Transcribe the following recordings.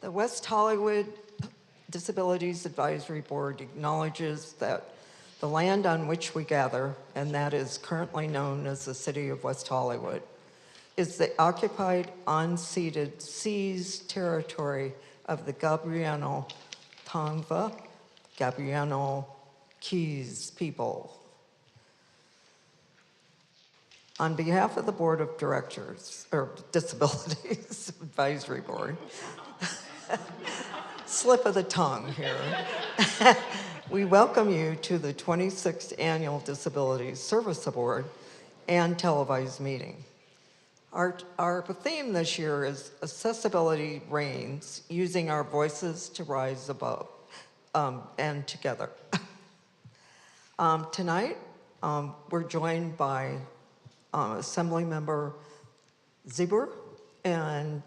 The West Hollywood Disabilities Advisory Board acknowledges that the land on which we gather, and that is currently known as the City of West Hollywood, is the occupied, unceded, seized territory of the Gabriano Tongva, Gabriano Keys people. On behalf of the Board of Directors, or Disabilities Advisory Board, slip of the tongue here, we welcome you to the 26th Annual Disabilities Service Award and televised meeting. Our theme this year is Accessibility Reigns, using our voices to rise above and together. Tonight, we're joined by Assemblymember Zieber and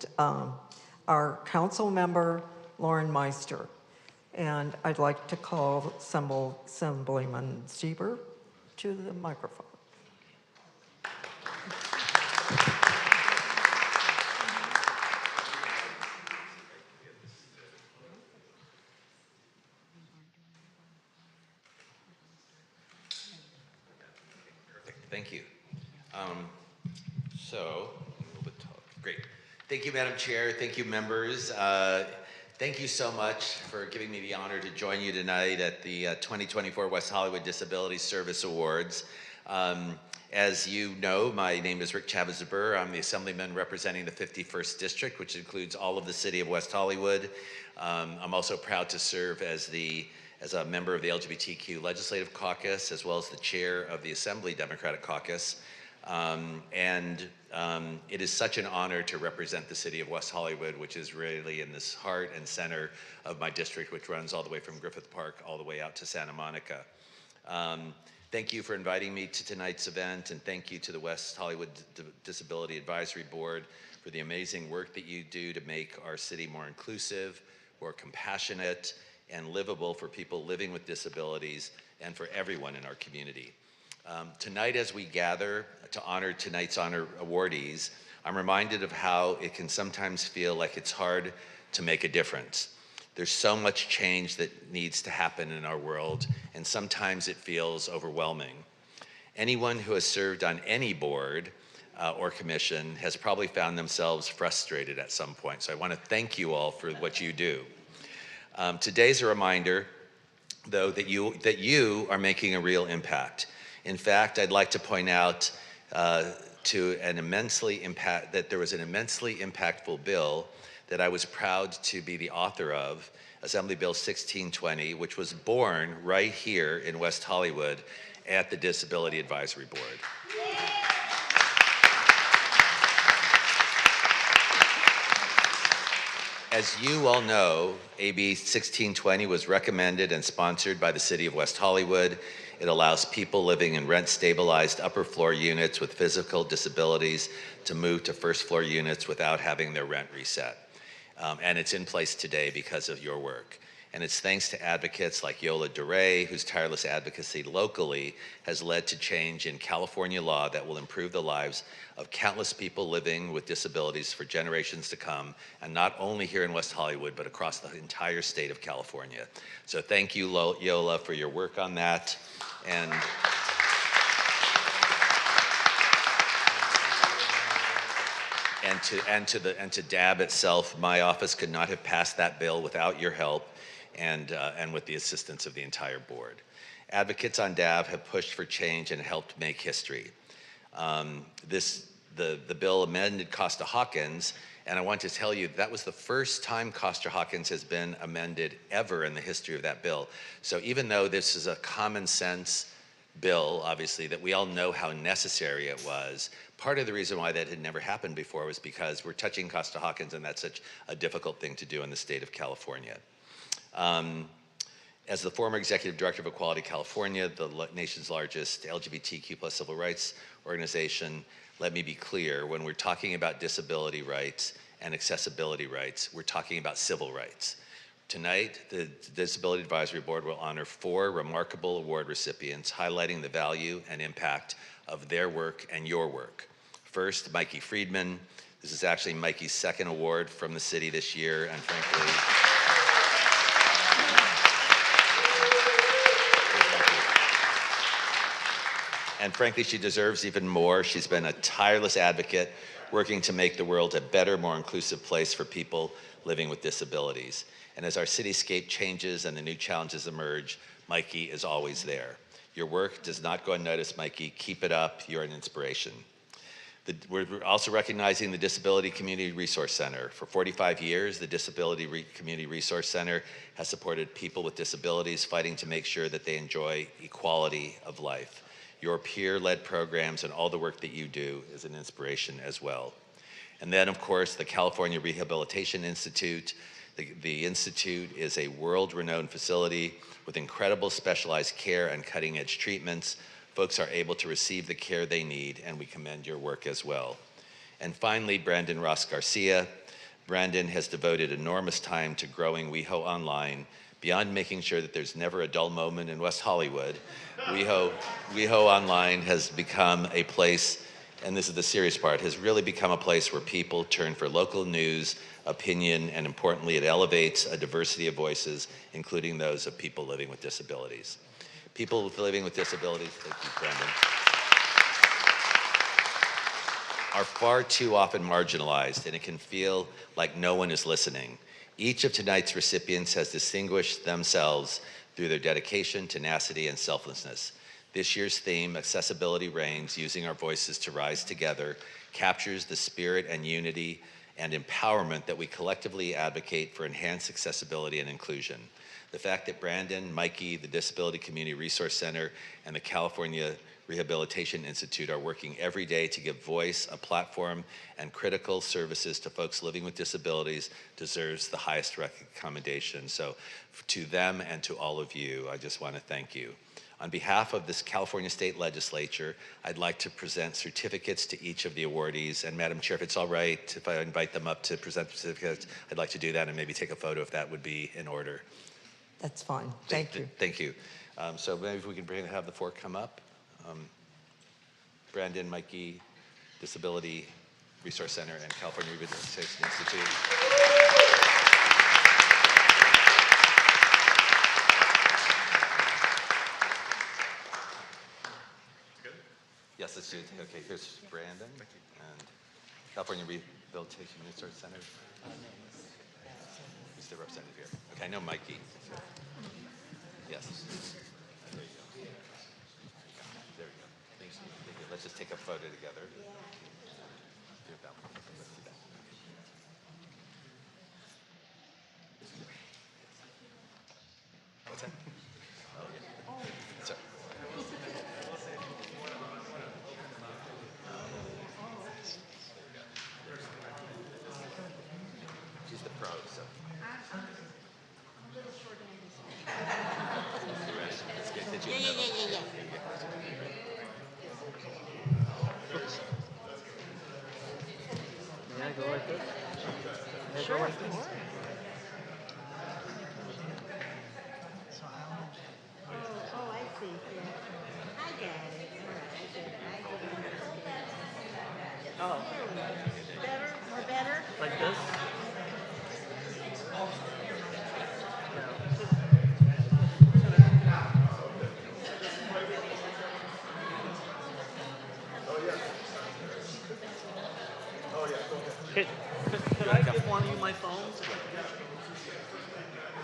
our council member, Lauren Meister. And I'd like to call Assemblyman Zieber to the microphone. Thank you. Great. Thank you, Madam Chair. Thank you, members. Thank you so much for giving me the honor to join you tonight at the 2024 West Hollywood Disability Service Awards. As you know, my name is Rick Chavez-Zebur. I'm the Assemblyman representing the 51st District, which includes all of the city of West Hollywood. I'm also proud to serve as a member of the LGBTQ Legislative Caucus, as well as the chair of the Assembly Democratic Caucus. It is such an honor to represent the city of West Hollywood, which is really in this heart and center of my district, which runs all the way from Griffith Park all the way out to Santa Monica. Thank you for inviting me to tonight's event, and thank you to the West Hollywood Disability Advisory Board for the amazing work that you do to make our city more inclusive, more compassionate, and livable for people living with disabilities and for everyone in our community. Tonight, as we gather to honor tonight's honor awardees, I'm reminded of how it can sometimes feel like it's hard to make a difference. There's so much change that needs to happen in our world, and sometimes it feels overwhelming. Anyone who has served on any board or commission has probably found themselves frustrated at some point, so I want to thank you all for what you do. Today's a reminder, though, that you are making a real impact. In fact, I'd like to point out that there was an immensely impactful bill that I was proud to be the author of, Assembly Bill 1620, which was born right here in West Hollywood at the Disability Advisory Board. As you all know, AB 1620 was recommended and sponsored by the City of West Hollywood. It allows people living in rent-stabilized upper floor units with physical disabilities to move to first floor units without having their rent reset. And it's in place today because of your work. And it's thanks to advocates like Yola DeRay, whose tireless advocacy locally has led to change in California law that will improve the lives of countless people living with disabilities for generations to come, and not only here in West Hollywood, but across the entire state of California. So thank you, Yola, for your work on that. And to DAB itself, my office could not have passed that bill without your help and with the assistance of the entire board. Advocates on DAB have pushed for change and helped make history. The bill amended Costa-Hawkins, and I want to tell you that was the first time Costa-Hawkins has been amended ever in the history of that bill. So even though this is a common sense bill, obviously, that we all know how necessary it was, part of the reason why that had never happened before was because we're touching Costa-Hawkins, and that's such a difficult thing to do in the state of California. As the former executive director of Equality California, the nation's largest LGBTQ plus civil rights organization, let me be clear, when we're talking about disability rights and accessibility rights, we're talking about civil rights. Tonight, the Disability Advisory Board will honor 4 remarkable award recipients, highlighting the value and impact of their work and your work. First, Mikey Friedman, This is actually Mikey's second award from the city this year, and frankly, she deserves even more. She's been a tireless advocate, working to make the world a better, more inclusive place for people living with disabilities. And as our cityscape changes and the new challenges emerge, Mikey is always there. Your work does not go unnoticed, Mikey. Keep it up. You're an inspiration. We're also recognizing the Disability Community Resource Center. For 45 years, the Disability Community Resource Center has supported people with disabilities fighting to make sure that they enjoy equality of life. Your peer-led programs and all the work that you do is an inspiration as well. And then, of course, the California Rehabilitation Institute. The Institute is a world-renowned facility with incredible specialized care and cutting-edge treatments. Folks are able to receive the care they need, and we commend your work as well. And finally, Brandon Ross Garcia. Brandon has devoted enormous time to growing WeHo Online. Beyond making sure that there's never a dull moment in West Hollywood, WeHo Online has become a place, and this is the serious part, has really become a place where people turn for local news, opinion, and importantly, it elevates a diversity of voices, including those of people living with disabilities. People living with disabilities, thank you, Brendan, are far too often marginalized, and it can feel like no one is listening. Each of tonight's recipients has distinguished themselves through their dedication, tenacity, and selflessness. This year's theme, Accessibility Reigns, Using Our Voices to Rise Together, captures the spirit and unity and empowerment that we collectively advocate for enhanced accessibility and inclusion. The fact that Brandon, Mikey, the Disability Community Resource Center, and the California Rehabilitation Institute are working every day to give voice, a platform, and critical services to folks living with disabilities deserves the highest recommendation. So to them and to all of you, I just want to thank you. On behalf of this California State Legislature, I'd like to present certificates to each of the awardees. And Madam Chair, if it's all right, if I invite them up to present the certificates, I'd like to do that and maybe take a photo if that would be in order. That's fine. Thank you. Thank you. So maybe if we can have the four come up. Brandon, Mikey, Disability Resource Center, and California Rehabilitation Institute. Yes, let's do it. Okay, here's Brandon and California Rehabilitation Resource Center. Who's the representative here? Okay, I know Mikey. Yes. There you go. There we go. Thank you. Let's just take a photo together. Do that one. Let's do that. What's that? Oh, yeah. Sorry. She's the pro, so. That's good. Did you Yeah. May I go like this? May I Sure, go like of this? course. Oh, I see. Yeah. I got it. All right, I get it. Oh, There we go. Better? More better? like this? Could I give one of you my phone?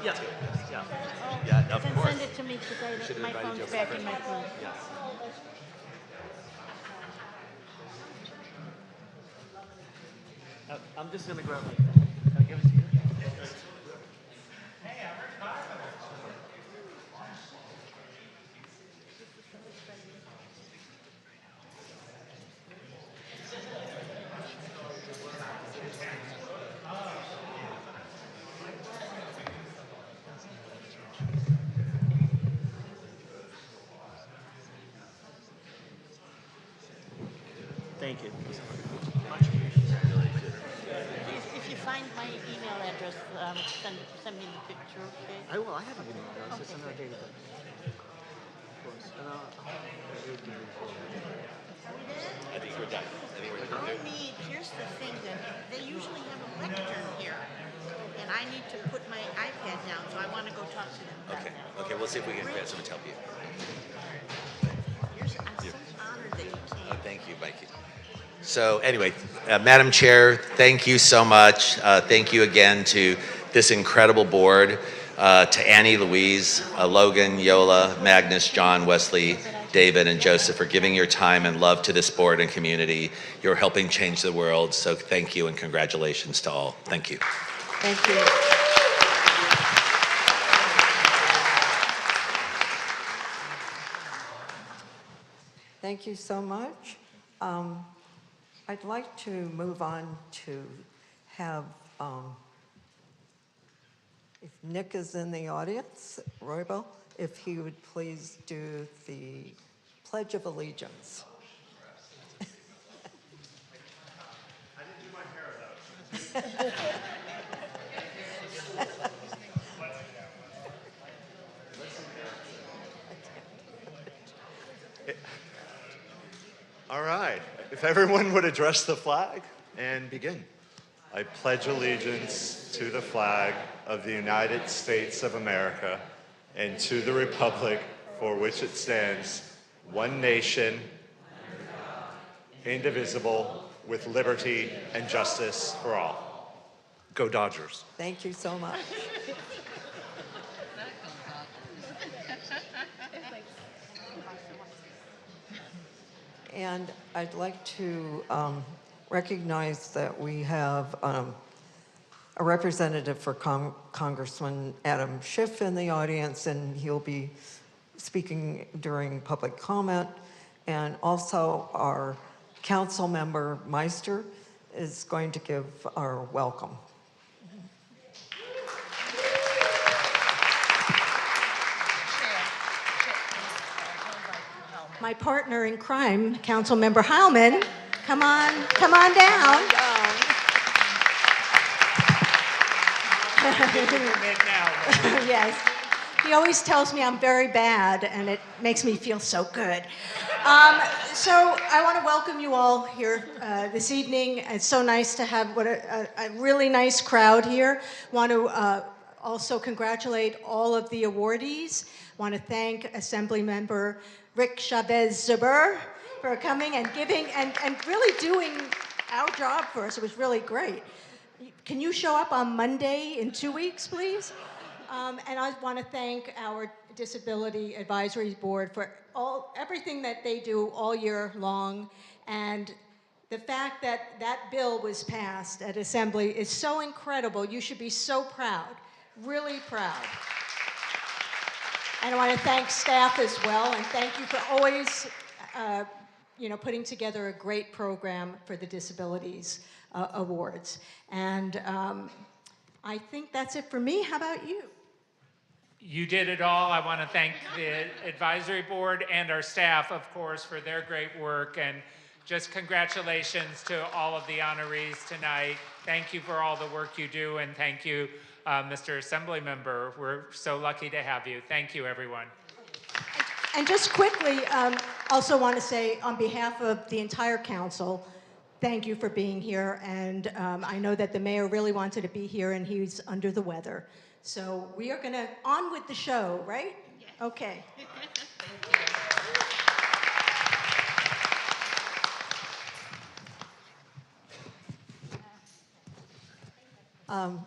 Yeah. Yeah. Yeah, of Then course. send it to me because Should have my invited you phone's up back in my phone. Yes. I'm just gonna grab like that. Can I give it to you? Thank you. Much appreciated. If you find my email address, send me the picture, okay? I will. I have an email address. It's in our database. Of course. And Are we there? I think we're done. I think we're done. All I need, here's the thing that to put my iPad down, so I want to go talk to them about Okay, that. okay, we'll see if we can get someone to help you. I'm so honored that you Oh, came. thank you, Mikey. So anyway, Madam Chair, thank you so much. Thank you again to this incredible board, to Annie, Louise, Logan, Yola, Magnus, John, Wesley, David, and Joseph for giving your time and love to this board and community. You're helping change the world, so thank you and congratulations to all. Thank you. Thank you. Thank you so much. I'd like to move on to have, if Nick is in the audience, Roybal, if he would please do the Pledge of Allegiance. All right. If everyone would address the flag and begin. I pledge allegiance to the flag of the United States of America and to the republic for which it stands, one nation, indivisible, with liberty and justice for all. Go Dodgers. Thank you so much. And I'd like to recognize that we have a representative for Congressman Adam Schiff in the audience, and he'll be speaking during public comment. And also our council member Meister is going to give our welcome. My partner in crime, Councilmember Heilman, come on down. Yes, he always tells me I'm very bad, and it makes me feel so good. So I want to welcome you all here this evening. It's so nice to have a really nice crowd here. Want to also congratulate all of the awardees. Want to thank Assembly Member Rick Chavez-Zuber for coming and giving and really doing our job for us. It was really great. Can you show up on Monday in 2 weeks, please? And I want to thank our Disability Advisory Board for everything that they do all year long. And the fact that that bill was passed at Assembly is so incredible. You should be so proud, really proud. And I want to thank staff as well, and thank you for always, putting together a great program for the Disabilities Awards. And I think that's it for me. How about you? You did it all. I want to thank the advisory board and our staff, of course, for their great work. And just congratulations to all of the honorees tonight. Thank you for all the work you do, and thank you, Mr. Assembly Member. We're so lucky to have you. Thank you, everyone. And just quickly, also want to say on behalf of the entire council, thank you for being here. And I know that the mayor really wanted to be here, and he's under the weather. So we are going to on with the show, right? Yes. Okay.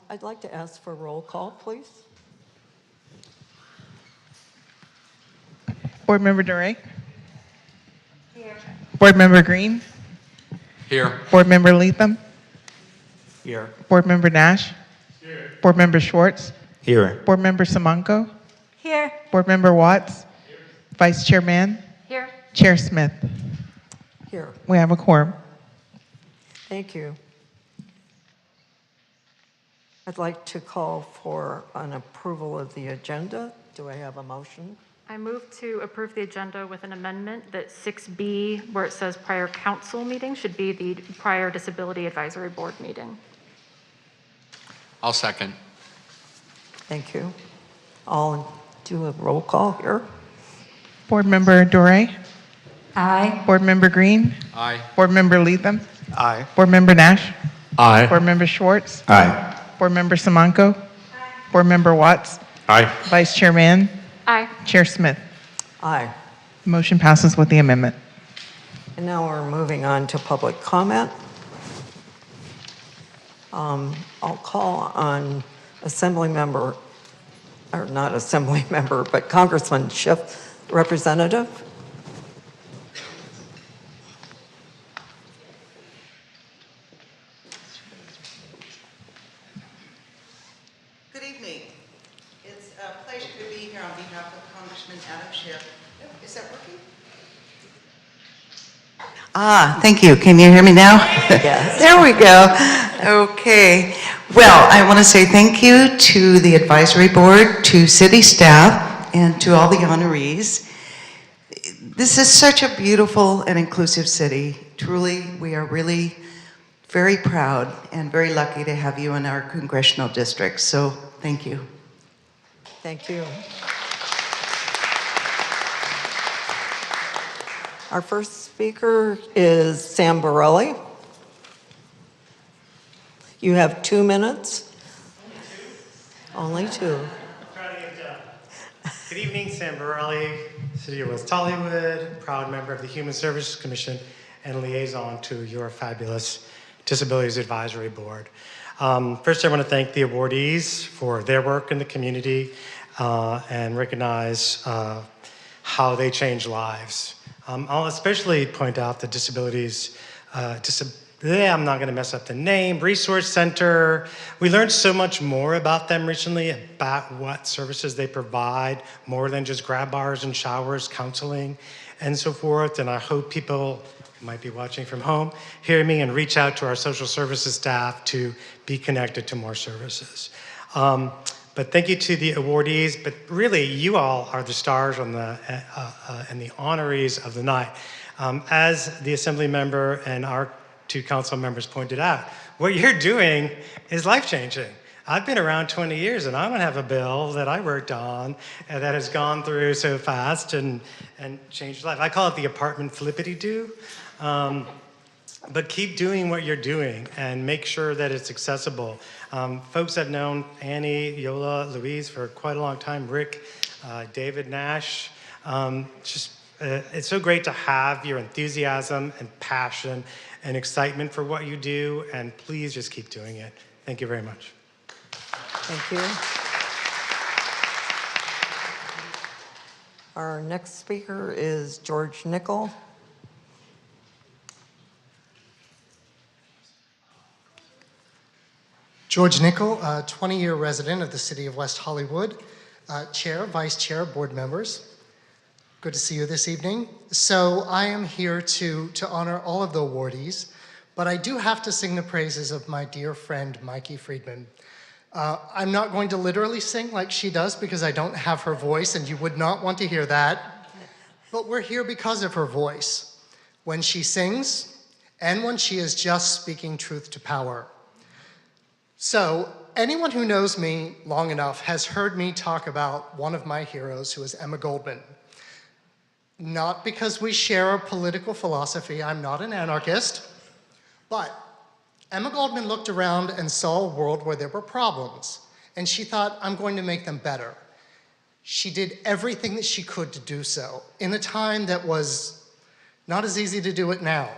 I'd like to ask for a roll call, please. Board Member Duray. Here. Board Member Green. Here. Board Member Leatham. Here. Board Member Nash. Here. Board Member Schwartz. Here. Board Member Simanko. Here. Board Member Watts. Here. Vice Chair Mann. Here. Chair Smith. Here. We have a quorum. Thank you. I'd like to call for an approval of the agenda. Do I have a motion? I move to approve the agenda with an amendment that 6B, where it says prior council meeting, should be the prior Disability Advisory Board meeting. I'll second. Thank you. I'll do a roll call here. Board Member Duray. Aye. Board Member Green. Aye. Board Member Leatham. Aye. Board Member Nash. Aye. Board Member Schwartz. Aye. Board Member Simanko. Board Member Watts. Aye. Vice Chair Mann. Aye. Chair Smith. Aye. Motion passes with the amendment. And now we're moving on to public comment. I'll call on Assembly Member, or not Assembly Member, but Congressman Schiff, representative. Good evening. It's a pleasure to be here on behalf of Congressman Adam Schiff. Is that working? Thank you. Can you hear me now? Yes. There we go. Okay. Well, I want to say thank you to the advisory board, to city staff, and to all the honorees. This is such a beautiful and inclusive city. Truly, we are really very proud and very lucky to have you in our congressional district. So thank you. Thank you. Our first speaker is Sam Borelli. You have 2 minutes. Only two. Trying to get it done. Good evening, Sam Borelli, City of West Hollywood, proud member of the Human Services Commission and liaison to your fabulous Disabilities Advisory Board. First, I want to thank the awardees for their work in the community and recognize how they change lives. I'll especially point out the disabilities, I'm not going to mess up the name, Resource Center. We learned so much more about them recently, about what services they provide, more than just grab bars and showers, counseling, and so forth. And I hope people who might be watching from home hear me and reach out to our social services staff to be connected to more services. But thank you to the awardees, but really you all are the stars on the, and the honorees of the night. As the assembly member and our two council members pointed out, what you're doing is life-changing. I've been around 20 years and I don't have a bill that I worked on and that has gone through so fast and changed life. I call it the apartment flippity-doo. But keep doing what you're doing and make sure that it's accessible. Folks have known Annie, Yola, Louise for quite a long time, Rick, David Nash. It's so great to have your enthusiasm and passion and excitement for what you do, and please just keep doing it. Thank you very much. Thank you. Our next speaker is George Nickel. George Nickel, 20-year resident of the city of West Hollywood, chair, vice chair, board members. Good to see you this evening. So I am here to honor all of the awardees, but I do have to sing the praises of my dear friend, Mikey Friedman. I'm not going to literally sing like she does because I don't have her voice and you would not want to hear that, but we're here because of her voice. When she sings and when she is just speaking truth to power. So anyone who knows me long enough has heard me talk about one of my heroes, who is Emma Goldman. Not because we share a political philosophy, I'm not an anarchist, but Emma Goldman looked around and saw a world where there were problems, and she thought, I'm going to make them better. She did everything that she could to do so in a time that was not as easy to do it now.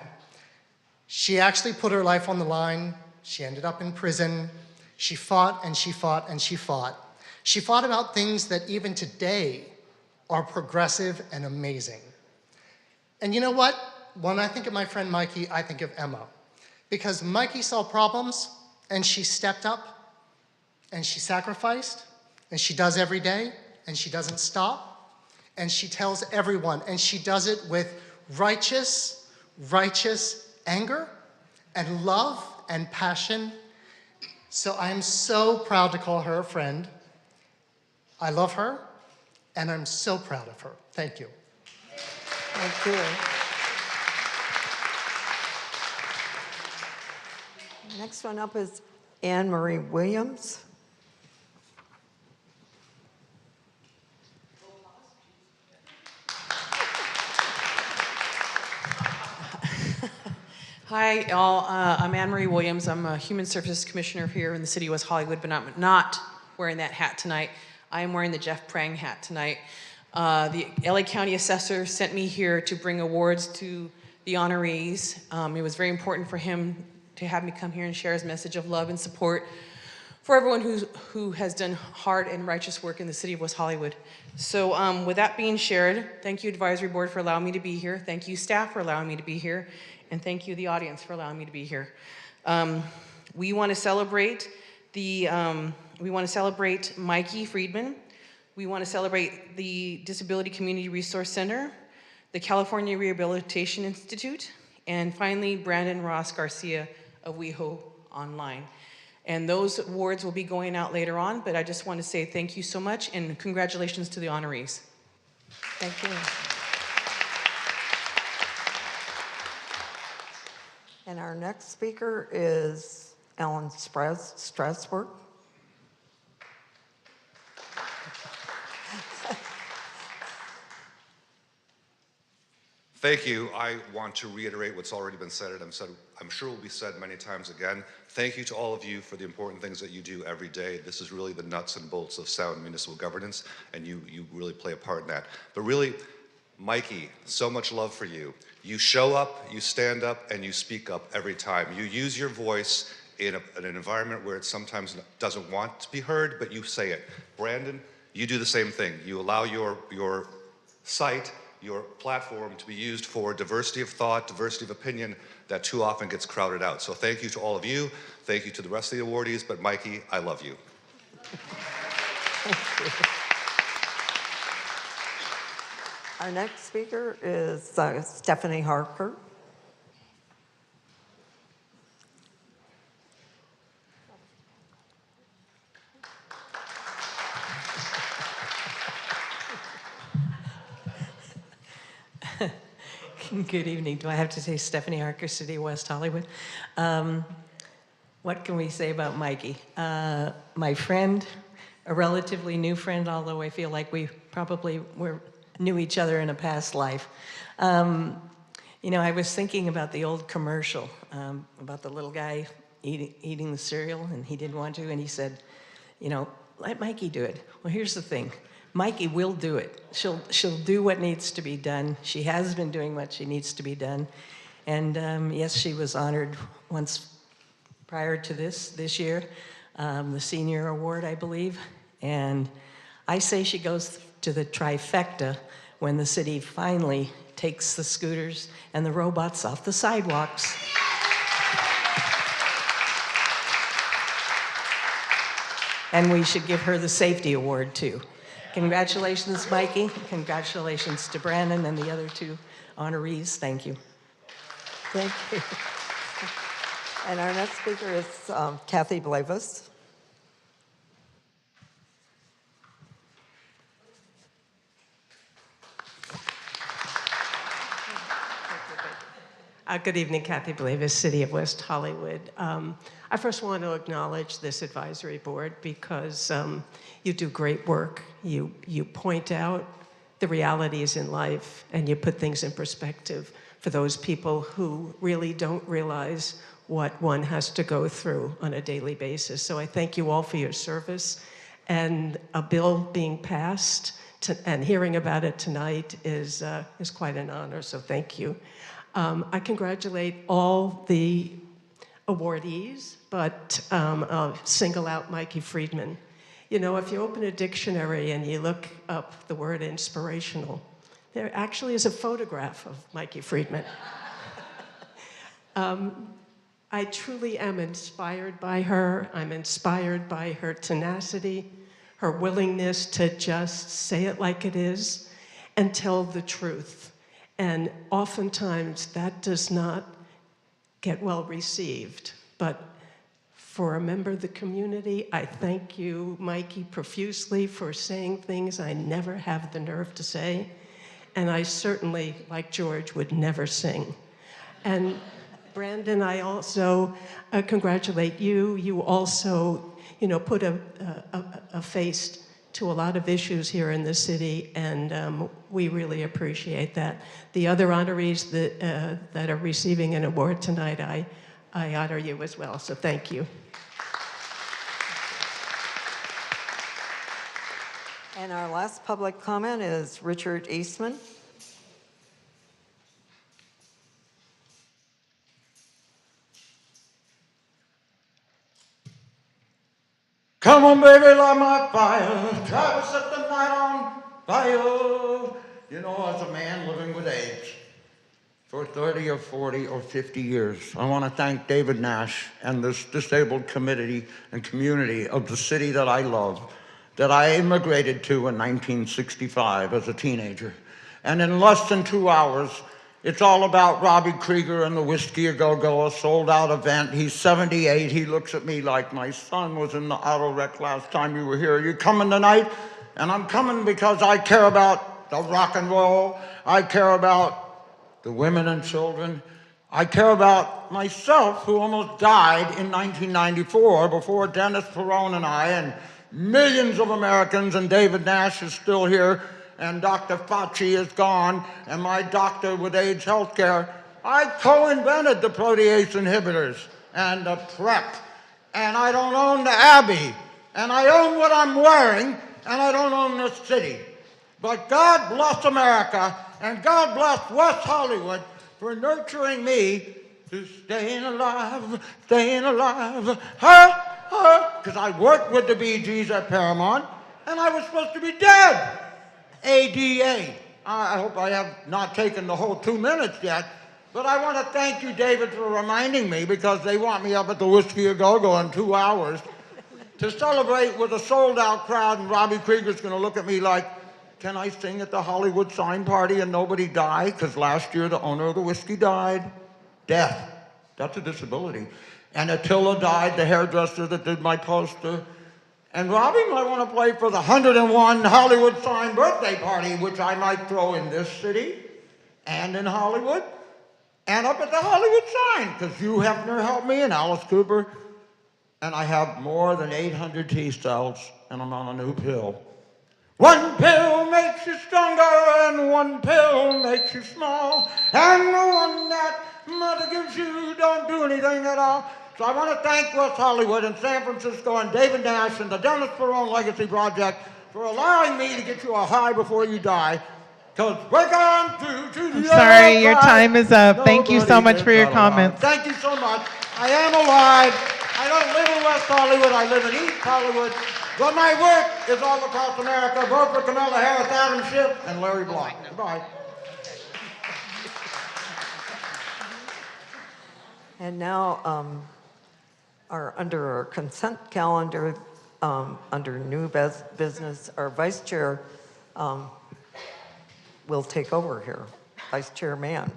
She actually put her life on the line. She ended up in prison. She fought and she fought and she fought. She fought about things that even today are progressive and amazing. And you know what? When I think of my friend Mikey, I think of Emma. Because Mikey saw problems and she stepped up and she sacrificed and she does every day and she doesn't stop and she tells everyone and she does it with righteous anger and love and passion. So I'm so proud to call her a friend. I love her, and I'm so proud of her. Thank you. Thank you. Next one up is Anne Marie Williams. Hi, all. I'm Anne Marie Williams. I'm a Human Services Commissioner here in the City of West Hollywood, but I'm not wearing that hat tonight. I am wearing the Jeff Prang hat tonight. The LA County Assessor sent me here to bring awards to the honorees. It was very important for him to have me come here and share his message of love and support for everyone who has done hard and righteous work in the city of West Hollywood. So with that being shared, thank you Advisory Board for allowing me to be here. Thank you staff for allowing me to be here. And thank you the audience for allowing me to be here. We want to celebrate Mikey Friedman. We want to celebrate the Disability Community Resource Center, the California Rehabilitation Institute, and finally, Brandon Ross Garcia of WeHo Online. And those awards will be going out later on, but I just want to say thank you so much and congratulations to the honorees. Thank you. And our next speaker is Ellen Strasberg. Thank you. I want to reiterate what's already been said, and I'm sure will be said many times again. Thank you to all of you for the important things that you do every day. This is really the nuts and bolts of sound municipal governance, and you really play a part in that. But really, Mikey, so much love for you. You show up, you stand up, and you speak up every time. You use your voice in an environment where it sometimes doesn't want to be heard, but you say it. Brandon, you do the same thing. You allow your site, your platform to be used for diversity of thought, diversity of opinion that too often gets crowded out. So thank you to all of you. Thank you to the rest of the awardees, but Mikey, I love you. Thank you. Our next speaker is Stephanie Harker. Good evening. Do I have to say Stephanie Harker, City of West Hollywood? What can we say about Mikey? My friend, a relatively new friend, although I feel like we probably knew each other in a past life. You know, I was thinking about the old commercial about the little guy eating the cereal, and he didn't want to, and he said, you know, let Mikey do it. Well, here's the thing. Mikey will do it. She'll do what needs to be done. She has been doing what she needs to be done. And yes, she was honored once prior to this year, the senior award, I believe. And I say she goes to the trifecta when the city finally takes the scooters and the robots off the sidewalks. And we should give her the safety award too. Congratulations, Mikey. Congratulations to Brandon and the other two honorees. Thank you. Thank you. And our next speaker is Kathy Blavis. Good evening, Kathy Blavis, City of West Hollywood. I first want to acknowledge this advisory board because you do great work. You point out the realities in life and you put things in perspective for those people who really don't realize what one has to go through on a daily basis. So I thank you all for your service, and a bill being passed and hearing about it tonight is quite an honor, so thank you. I congratulate all the awardees, but I'll single out Mikey Friedman. You know, if you open a dictionary and you look up the word inspirational, there actually is a photograph of Mikey Friedman. I truly am inspired by her. I'm inspired by her tenacity, her willingness to just say it like it is and tell the truth. And oftentimes that does not get well received. But for a member of the community, I thank you, Mikey, profusely for saying things I never have the nerve to say. And I certainly, like George, would never sing. And Brandon, I also congratulate you. You also, you know, put a face to a lot of issues here in the city, and we really appreciate that. The other honorees that are receiving an award tonight, I honor you as well, so thank you. And our last public comment is Richard Eastman. Come on, baby, light my fire. Try to set the night on fire. You know, as a man living with AIDS for 30 or 40 or 50 years, I want to thank David Nash and this disabled committee and community of the city that I love, that I immigrated to in 1965 as a teenager. And in less than 2 hours, it's all about Robbie Krieger and the Whiskey A Go-Go, a sold-out event. He's 78. He looks at me like my son was in the auto wreck last time you were here. Are you coming tonight? And I'm coming because I care about the rock and roll. I care about the women and children. I care about myself, who almost died in 1994 before Dennis Perone and I, and millions of Americans, and David Nash is still here, and Dr. Fauci is gone, and my doctor with AIDS healthcare. I co-invented the protease inhibitors and the PrEP, and I don't own the Abbey, and I own what I'm wearing, and I don't own this city. But God bless America, and God bless West Hollywood for nurturing me to staying alive, because I worked with the Bee Gees at Paramount, and I was supposed to be dead. ADA. I hope I have not taken the whole 2 minutes yet, but I want to thank you, David, for reminding me, because they want me up at the Whiskey A Go-Go in 2 hours to celebrate with a sold-out crowd, and Robbie Krieger's going to look at me like, can I sing at the Hollywood sign party and nobody die? Because last year the owner of the whiskey died. Death. That's a disability. And Attila died, the hairdresser that did my poster. And Robbie might want to play for the 101 Hollywood sign birthday party, which I might throw in this city and in Hollywood and up at the Hollywood sign, because Hugh Hefner helped me and Alice Cooper. And I have more than 800 T-cells, and I'm on a new pill. One pill makes you stronger, and one pill makes you small, and the one that mother gives you don't do anything at all. So I want to thank West Hollywood and San Francisco and David Nash and the Dennis Perone Legacy Project for allowing me to get you a high before you die. Because we're going to the I'm sorry, your other time is up. side. Thank you so Nobody much gets for your out alive. comments. Thank you so much. I am alive. I don't live in West Hollywood. I live in East Hollywood. But my work is all across America. Vote for Kamala Harris, Adam Schiff, and Larry Block. Goodbye. And now, under our consent calendar, under new business, our vice chair will take over here. Vice Chair Mann.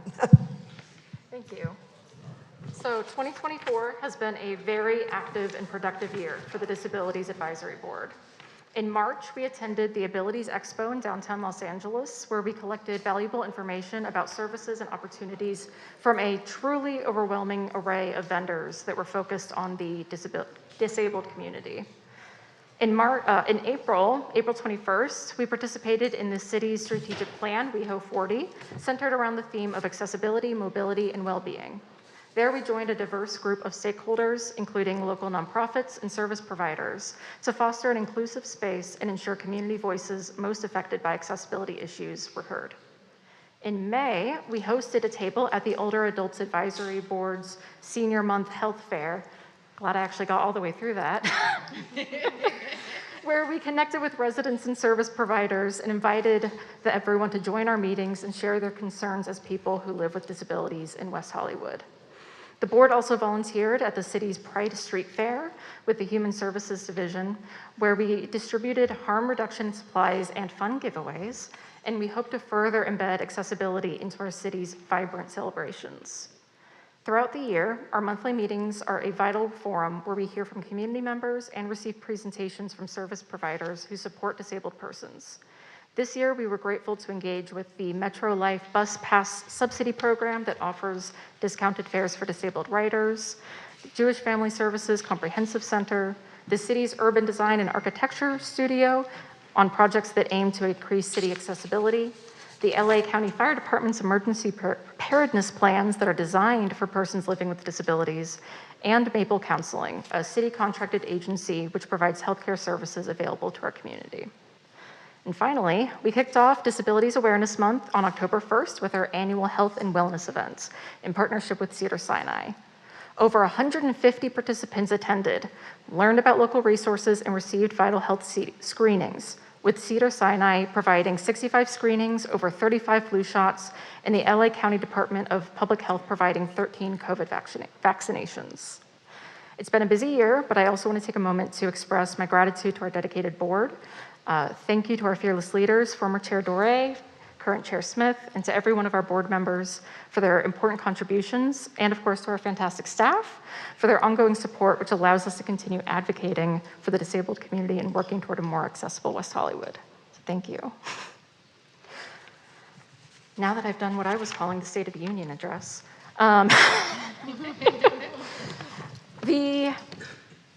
Thank you. So 2024 has been a very active and productive year for the Disabilities Advisory Board. In March, we attended the Abilities Expo in downtown Los Angeles, where we collected valuable information about services and opportunities from a truly overwhelming array of vendors that were focused on the disabled community. In April 21st, we participated in the city's strategic plan, WehoTV, centered around the theme of accessibility, mobility, and well-being. There, we joined a diverse group of stakeholders, including local nonprofits and service providers, to foster an inclusive space and ensure community voices most affected by accessibility issues were heard. In May, we hosted a table at the Older Adults Advisory Board's Senior Month Health Fair. Glad I actually got all the way through that. Where we connected with residents and service providers and invited everyone to join our meetings and share their concerns as people who live with disabilities in West Hollywood. The board also volunteered at the city's Pride Street Fair with the Human Services Division, where we distributed harm reduction supplies and fun giveaways, and we hope to further embed accessibility into our city's vibrant celebrations. Throughout the year, our monthly meetings are a vital forum where we hear from community members and receive presentations from service providers who support disabled persons. This year, we were grateful to engage with the Metro Life Bus Pass Subsidy Program that offers discounted fares for disabled riders, Jewish Family Services Comprehensive Center, the city's Urban Design and Architecture Studio on projects that aim to increase city accessibility, the LA County Fire Department's emergency preparedness plans that are designed for persons living with disabilities, and Maple Counseling, a city contracted agency which provides healthcare services available to our community. And finally, we kicked off Disabilities Awareness Month on October 1st with our annual health and wellness events in partnership with Cedars-Sinai. Over 150 participants attended, learned about local resources, and received vital health screenings, with Cedars-Sinai providing 65 screenings, over 35 flu shots, and the LA County Department of Public Health providing 13 COVID vaccinations. It's been a busy year, but I also want to take a moment to express my gratitude to our dedicated board. Thank you to our fearless leaders, former Chair Doré, current Chair Smith, and to every one of our board members for their important contributions, and of course to our fantastic staff for their ongoing support, which allows us to continue advocating for the disabled community and working toward a more accessible West Hollywood. So thank you. Now that I've done what I was calling the State of the Union address, the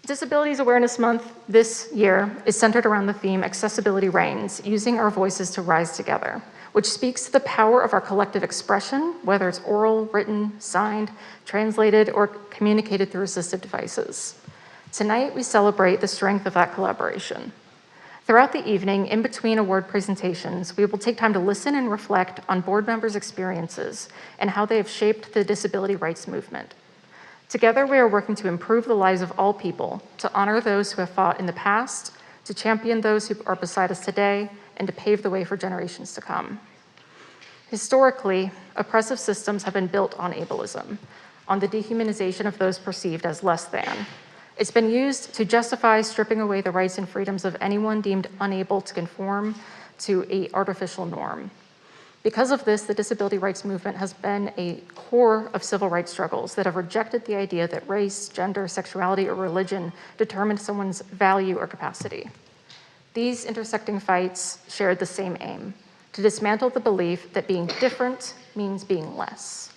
Disabilities Awareness Month this year is centered around the theme Accessibility Reigns, using our voices to rise together, which speaks to the power of our collective expression, whether it's oral, written, signed, translated, or communicated through assistive devices. Tonight, we celebrate the strength of that collaboration. Throughout the evening, in between award presentations, we will take time to listen and reflect on board members' experiences and how they have shaped the disability rights movement. Together, we are working to improve the lives of all people, to honor those who have fought in the past, to champion those who are beside us today, and to pave the way for generations to come. Historically, oppressive systems have been built on ableism, on the dehumanization of those perceived as less than. It's been used to justify stripping away the rights and freedoms of anyone deemed unable to conform to an artificial norm. Because of this, the disability rights movement has been a core of civil rights struggles that have rejected the idea that race, gender, sexuality, or religion determine someone's value or capacity. These intersecting fights shared the same aim: to dismantle the belief that being different means being less.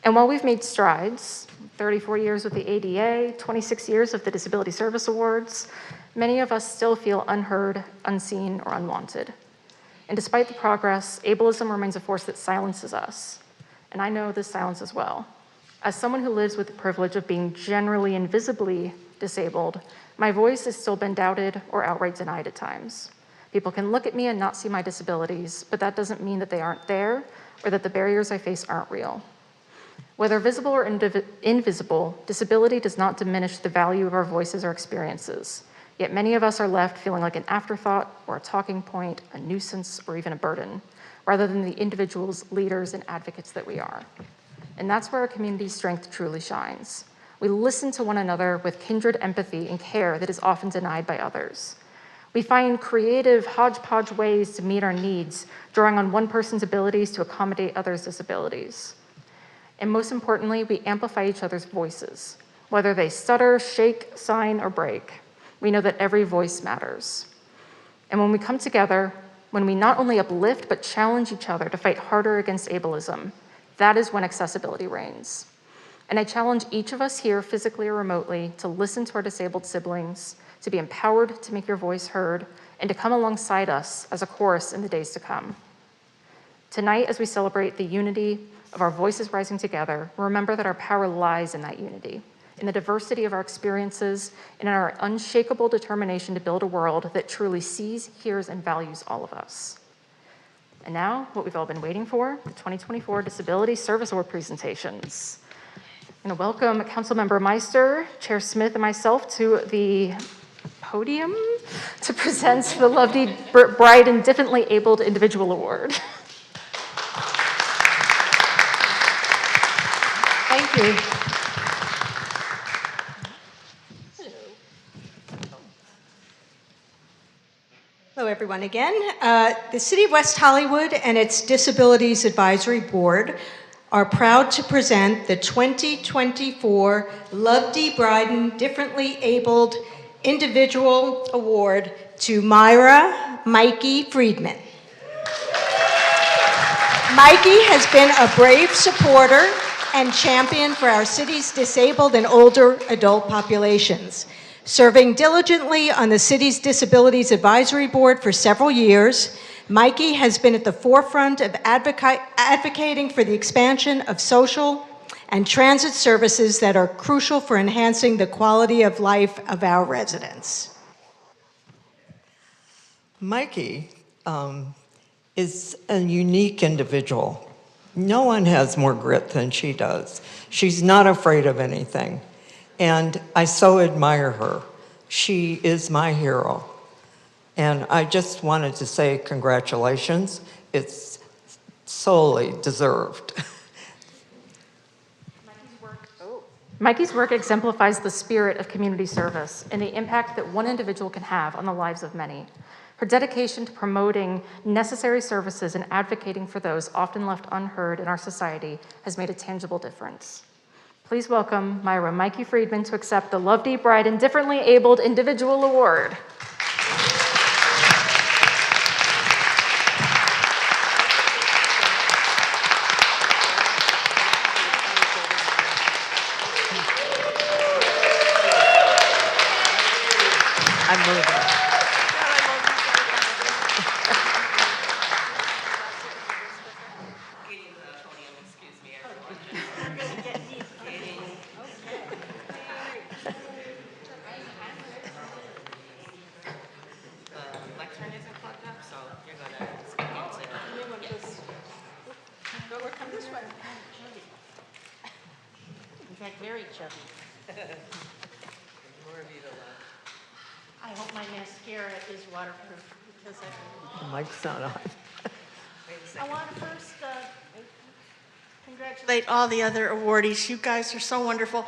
And while we've made strides, 34 years with the ADA, 26 years of the Disability Service Awards, many of us still feel unheard, unseen, or unwanted. And despite the progress, ableism remains a force that silences us. And I know this silence as well. As someone who lives with the privilege of being generally invisibly disabled, my voice has still been doubted or outright denied at times. People can look at me and not see my disabilities, but that doesn't mean that they aren't there or that the barriers I face aren't real. Whether visible or invisible, disability does not diminish the value of our voices or experiences. Yet many of us are left feeling like an afterthought or a talking point, a nuisance, or even a burden, rather than the individuals, leaders, and advocates that we are. And that's where our community's strength truly shines. We listen to one another with kindred empathy and care that is often denied by others. We find creative, hodgepodge ways to meet our needs, drawing on one person's abilities to accommodate others' disabilities. And most importantly, we amplify each other's voices. Whether they stutter, shake, sign, or break, we know that every voice matters. And when we come together, when we not only uplift, but challenge each other to fight harder against ableism, that is when accessibility reigns. And I challenge each of us here, physically or remotely, to listen to our disabled siblings, to be empowered to make your voice heard, and to come alongside us as a chorus in the days to come. Tonight, as we celebrate the unity of our voices rising together, remember that our power lies in that unity, in the diversity of our experiences, and in our unshakable determination to build a world that truly sees, hears, and values all of us. And now, what we've all been waiting for, the 2024 Disability Service Award presentations. I'm going to welcome Councilmember Meister, Chair Smith, and myself to the podium to present the Lovely Bride and Differently Abled Individual Award. Thank you. Hello, everyone, again. The City of West Hollywood and its Disabilities Advisory Board are proud to present the 2024 Lovely Bride Differently Abled Individual Award to Myra Mikey Friedman. Mikey has been a brave supporter and champion for our city's disabled and older adult populations. Serving diligently on the city's Disabilities Advisory Board for several years, Mikey has been at the forefront of advocating for the expansion of social and transit services that are crucial for enhancing the quality of life of our residents. Mikey is a unique individual. No one has more grit than she does. She's not afraid of anything. And I so admire her. She is my hero. And I just wanted to say congratulations. It's solely deserved. Mikey's work exemplifies the spirit of community service and the impact that one individual can have on the lives of many. Her dedication to promoting necessary services and advocating for those often left unheard in our society has made a tangible difference. Please welcome Myra Mikey Friedman to accept the Love Deep Bride and Differently Abled Individual Award. I'm moving. Lectern isn't plugged up, so you're gonna speak into. Come this way. In fact, very chubby. I hope my mascara is waterproof because The mic's not on. I want to first congratulate all the other awardees. You guys are so wonderful.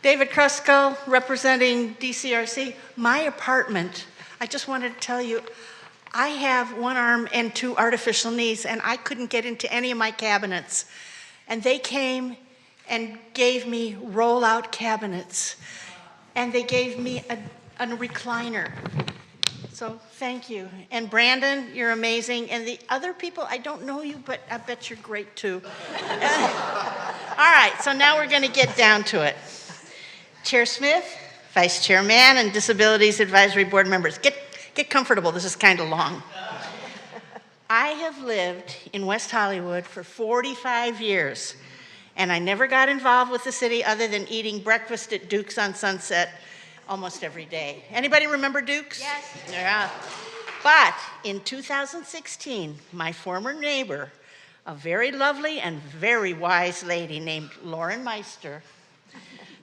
David Krusko, representing DCRC. My apartment, I just wanted to tell you, I have one arm and two artificial knees, and I couldn't get into any of my cabinets. And they came and gave me roll-out cabinets. And they gave me a recliner. So thank you. And Brandon, you're amazing. And the other people, I don't know you, but I bet you're great too. All right, so now we're going to get down to it. Chair Smith, Vice Chairman, and Disabilities Advisory Board members. Get comfortable, this is kind of long. I have lived in West Hollywood for 45 years, and I never got involved with the city other than eating breakfast at Duke's on Sunset almost every day. Anybody remember Duke's? Yes. Yeah. But in 2016, my former neighbor, a very lovely and very wise lady named Lauren Meister,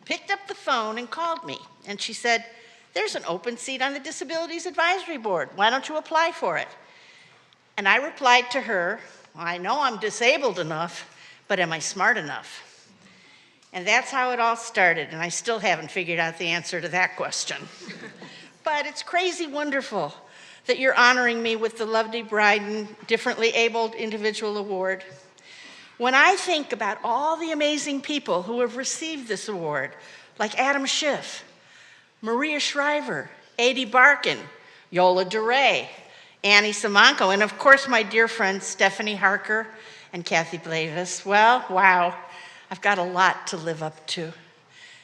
picked up the phone and called me. And she said, "There's an open seat on the Disabilities Advisory Board. Why don't you apply for it?" And I replied to her, "I know I'm disabled enough, but am I smart enough?" And that's how it all started, and I still haven't figured out the answer to that question. But it's crazy wonderful that you're honoring me with the Lovely Bride and Differently Abled Individual Award. When I think about all the amazing people who have received this award, like Adam Schiff, Maria Shriver, Adie Barkin, Yola DeRay, Annie Simonko, and of course my dear friends Stephanie Harker and Kathy Blavis, well, wow. I've got a lot to live up to.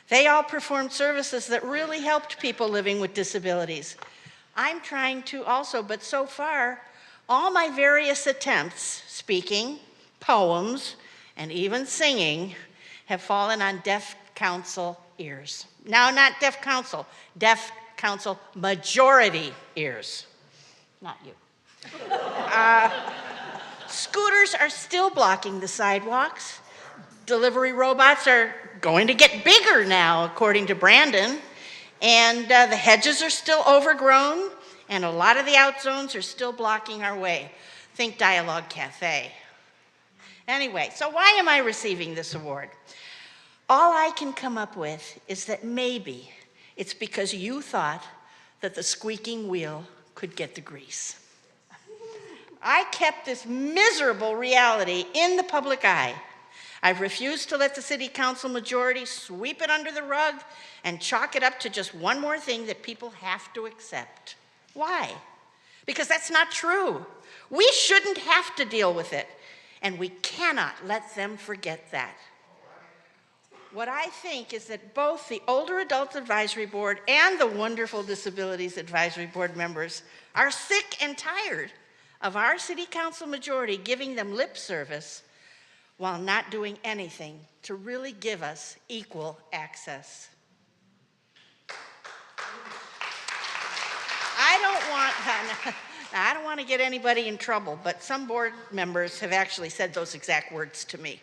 They all performed services that really helped people living with disabilities. I'm trying to also, but so far, all my various attempts, speaking, poems, and even singing, have fallen on deaf council ears. No, not deaf council majority ears. Not you. Scooters are still blocking the sidewalks. Delivery robots are going to get bigger now, according to Brandon. And the hedges are still overgrown, and a lot of the out zones are still blocking our way. Think Dialogue Cafe. Anyway, so why am I receiving this award? All I can come up with is that maybe it's because you thought that the squeaking wheel could get the grease. I kept this miserable reality in the public eye. I've refused to let the city council majority sweep it under the rug and chalk it up to just one more thing that people have to accept. Why? Because that's not true. We shouldn't have to deal with it, and we cannot let them forget that. What I think is that both the Older Adults Advisory Board and the wonderful Disabilities Advisory Board members are sick and tired of our city council majority giving them lip service while not doing anything to really give us equal access. Now, I don't want to get anybody in trouble, but some board members have actually said those exact words to me.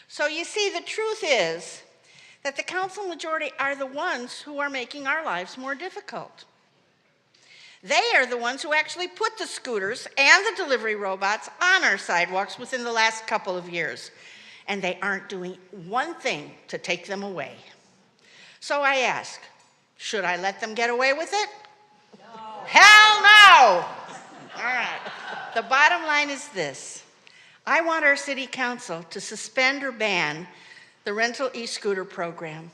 So you see, the truth is that the council majority are the ones who are making our lives more difficult. They are the ones who actually put the scooters and the delivery robots on our sidewalks within the last couple of years, and they aren't doing one thing to take them away. So I ask, should I let them get away with it? No. Hell no! All right. The bottom line is this. I want our city council to suspend or ban the rental e-scooter program.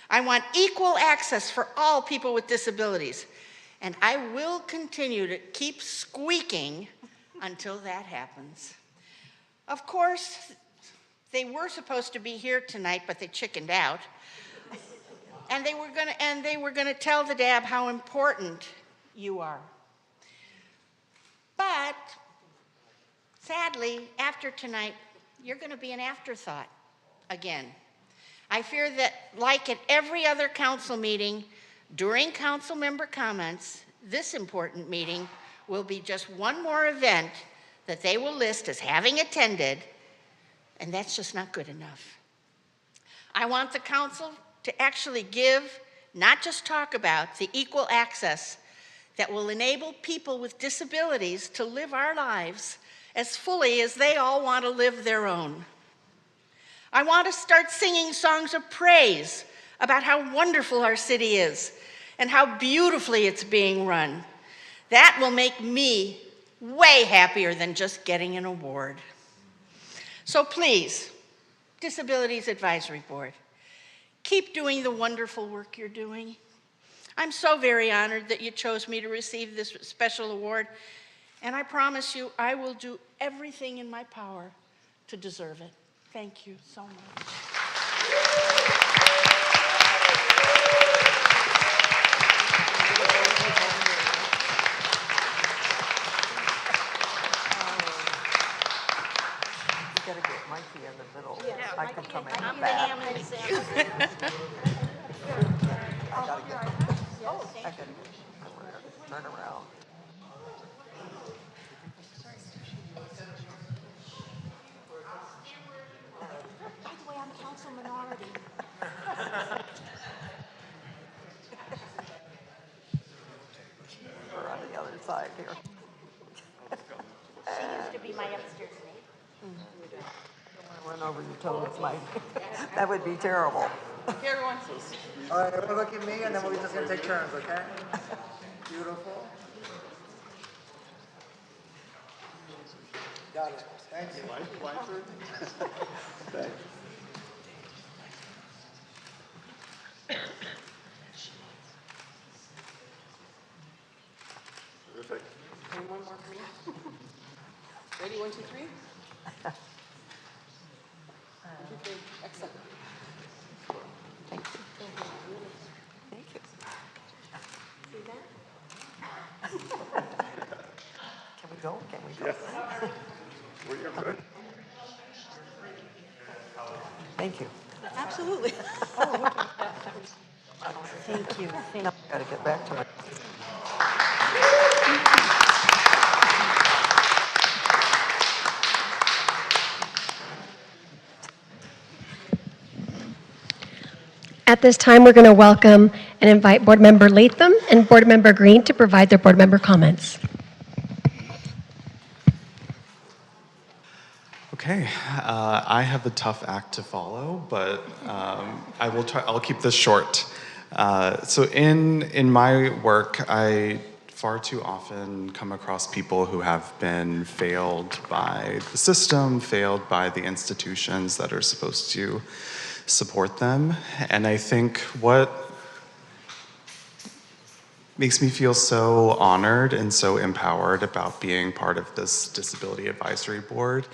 I want equal access for all people with disabilities. And I will continue to keep squeaking until that happens. Of course, they were supposed to be here tonight, but they chickened out. And they were gonna tell the DAB how important you are. But sadly, after tonight, you're gonna be an afterthought again. I fear that, like at every other council meeting, during council member comments, this important meeting will be just one more event that they will list as having attended, and that's just not good enough. I want the council to actually give, not just talk about, the equal access that will enable people with disabilities to live our lives as fully as they all want to live their own. I want to start singing songs of praise about how wonderful our city is and how beautifully it's being run. That will make me way happier than just getting an award. So please, Disabilities Advisory Board, keep doing the wonderful work you're doing. I'm so very honored that you chose me to receive this special award, and I promise you I will do everything in my power to deserve it. Thank you so much. You gotta get Mikey in the middle. Yeah, I can come in I'm the the back. ham and the I gotta get, turn around. By the way, I'm a council minority. We're on the other side here. She used to be my upstairs neighbor. Run over your toes, Mike. That would be terrible. Here, everyone, please. All right, everyone look at me, and then we're just gonna take turns, okay? Beautiful. Got it. Thank you. Thanks. Terrific. And one more for me. Ready, 1, 2, 3? 1, 2, 3. Excellent. Thank you. Thank you. See that? Can we go? Can we go? Yes. We're good. Thank you. Absolutely. Thank you. Now I gotta get back to my. At this time, we're going to welcome and invite Board Member Latham and Board Member Green to provide their board member comments. Okay, I have a tough act to follow, but I will try. I'll keep this short. So in my work, I far too often come across people who have been failed by the system, failed by the institutions that are supposed to support them. And I think what makes me feel so honored and so empowered about being part of this Disability Advisory Board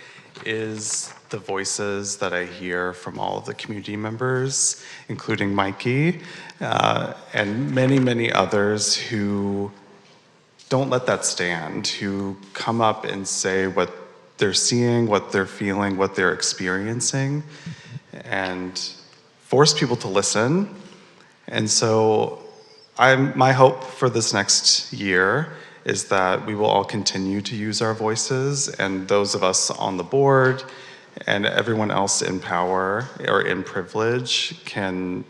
is the voices that I hear from all of the community members, including Mikey, and many, many others who don't let that stand, who come up and say what they're seeing, what they're feeling, what they're experiencing, and force people to listen. And so my hope for this next year is that we will all continue to use our voices, and those of us on the board and everyone else in power or in privilege can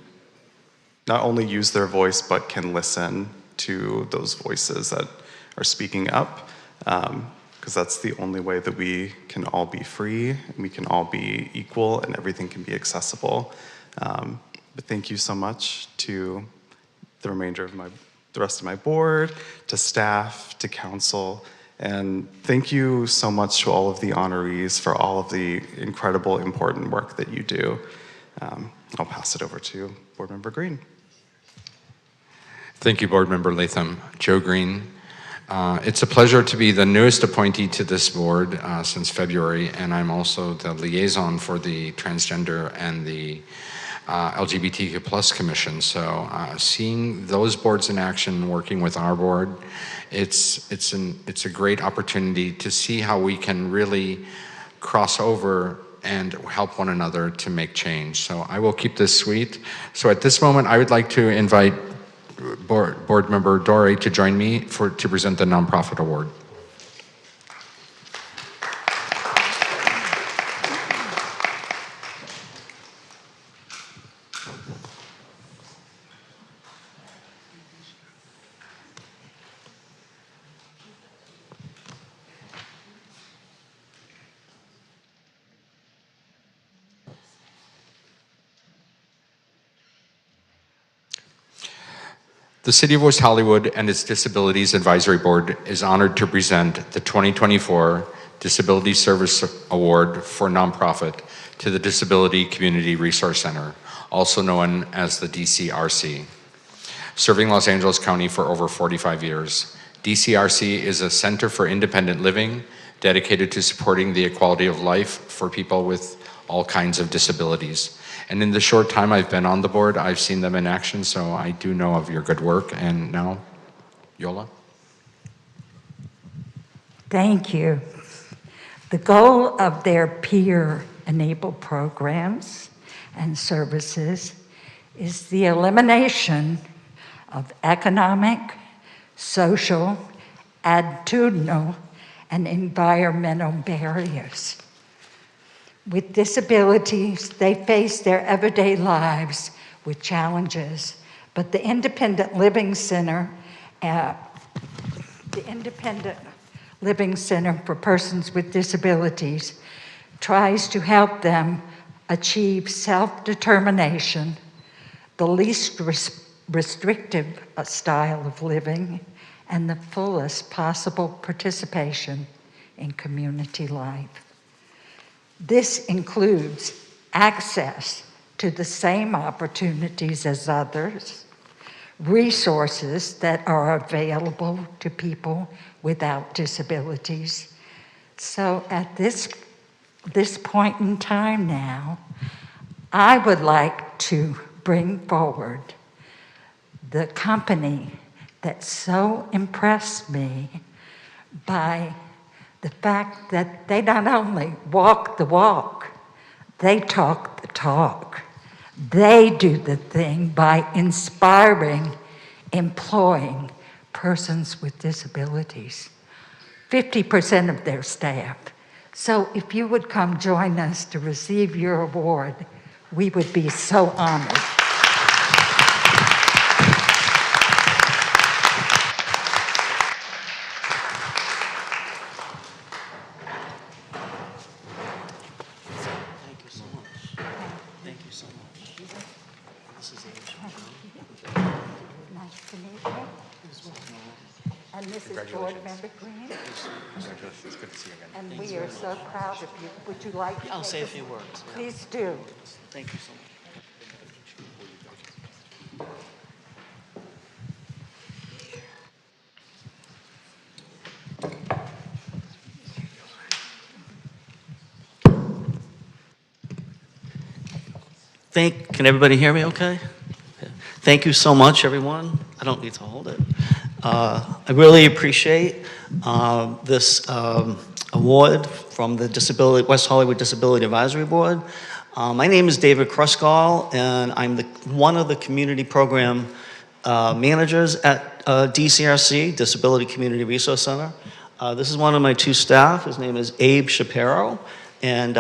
not only use their voice, but can listen to those voices that are speaking up, because that's the only way that we can all be free, and we can all be equal, and everything can be accessible. But thank you so much to the remainder of the rest of my board, to staff, to council, and thank you so much to all of the honorees for all of the incredible, important work that you do. I'll pass it over to Board Member Green. Thank you, Board Member Latham. Joe Green. It's a pleasure to be the newest appointee to this board since February, and I'm also the liaison for the transgender and the LGBTQ plus commission. So seeing those boards in action, working with our board, it's a great opportunity to see how we can really cross over and help one another to make change. So I will keep this sweet. So at this moment, I would like to invite Board Member Dorey to join me to present the nonprofit award. The City of West Hollywood and its Disabilities Advisory Board is honored to present the 2024 Disability Service Award for Nonprofit to the Disability Community Resource Center, also known as the DCRC. Serving Los Angeles County for over 45 years, DCRC is a center for independent living dedicated to supporting the equality of life for people with all kinds of disabilities. And in the short time I've been on the board, I've seen them in action, so I do know of your good work. And now, Yola. Thank you. The goal of their peer-enabled programs and services is the elimination of economic, social, attitudinal, and environmental barriers. With disabilities, they face their everyday lives with challenges, but the Independent Living Center for Persons with Disabilities tries to help them achieve self-determination, the least restrictive style of living, and the fullest possible participation in community life. This includes access to the same opportunities as others, resources that are available to people without disabilities. So at this point in time now, I would like to bring forward the company that so impressed me by the fact that they not only walk the walk, they talk the talk. They do the thing by inspiring, employing persons with disabilities. 50% of their staff. So if you would come join us to receive your award, we would be so honored. And this is Board Member Green. Congratulations. It's good to see you again. And we are so proud of you. Would you like to I'll say a few words. Yeah. Please do. Thank you so much. Can everybody hear me okay? Thank you so much, everyone. I don't need to hold it. I really appreciate this award from the West Hollywood Disability Advisory Board. My name is David Kruskal, and I'm one of the community program managers at DCRC, Disability Community Resource Center. This is one of my two staff. His name is Abe Shapiro. And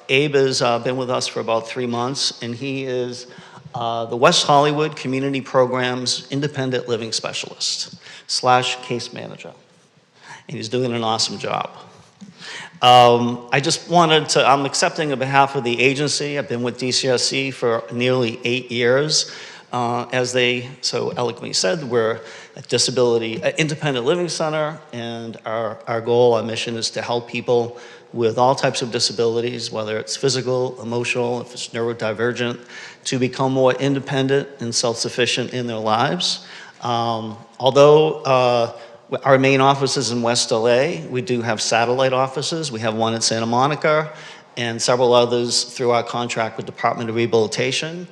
Abe has been with us for about 3 months, and he is the West Hollywood Community Programs Independent Living Specialist / case manager. And he's doing an awesome job. I just wanted to, I'm accepting on behalf of the agency. I've been with DCRC for nearly 8 years. As they so eloquently said, we're a disability independent living center, and our goal, our mission is to help people with all types of disabilities, whether it's physical, emotional, if it's neurodivergent, to become more independent and self-sufficient in their lives. Although our main office is in West LA, we do have satellite offices. We have one in Santa Monica and several others through our contract with Department of Rehabilitation.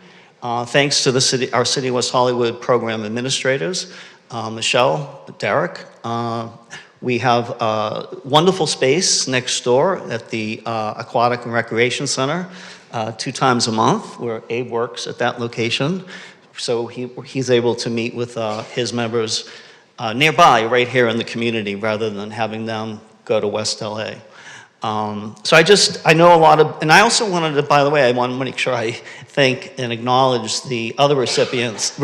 Thanks to our City of West Hollywood program administrators, Michelle, Derek, we have a wonderful space next door at the Aquatic and Recreation Center 2 times a month where Abe works at that location. So he's able to meet with his members nearby, right here in the community, rather than having them go to West LA. So I know a lot of, and I also wanted to, by the way, I want to make sure I thank and acknowledge the other recipients,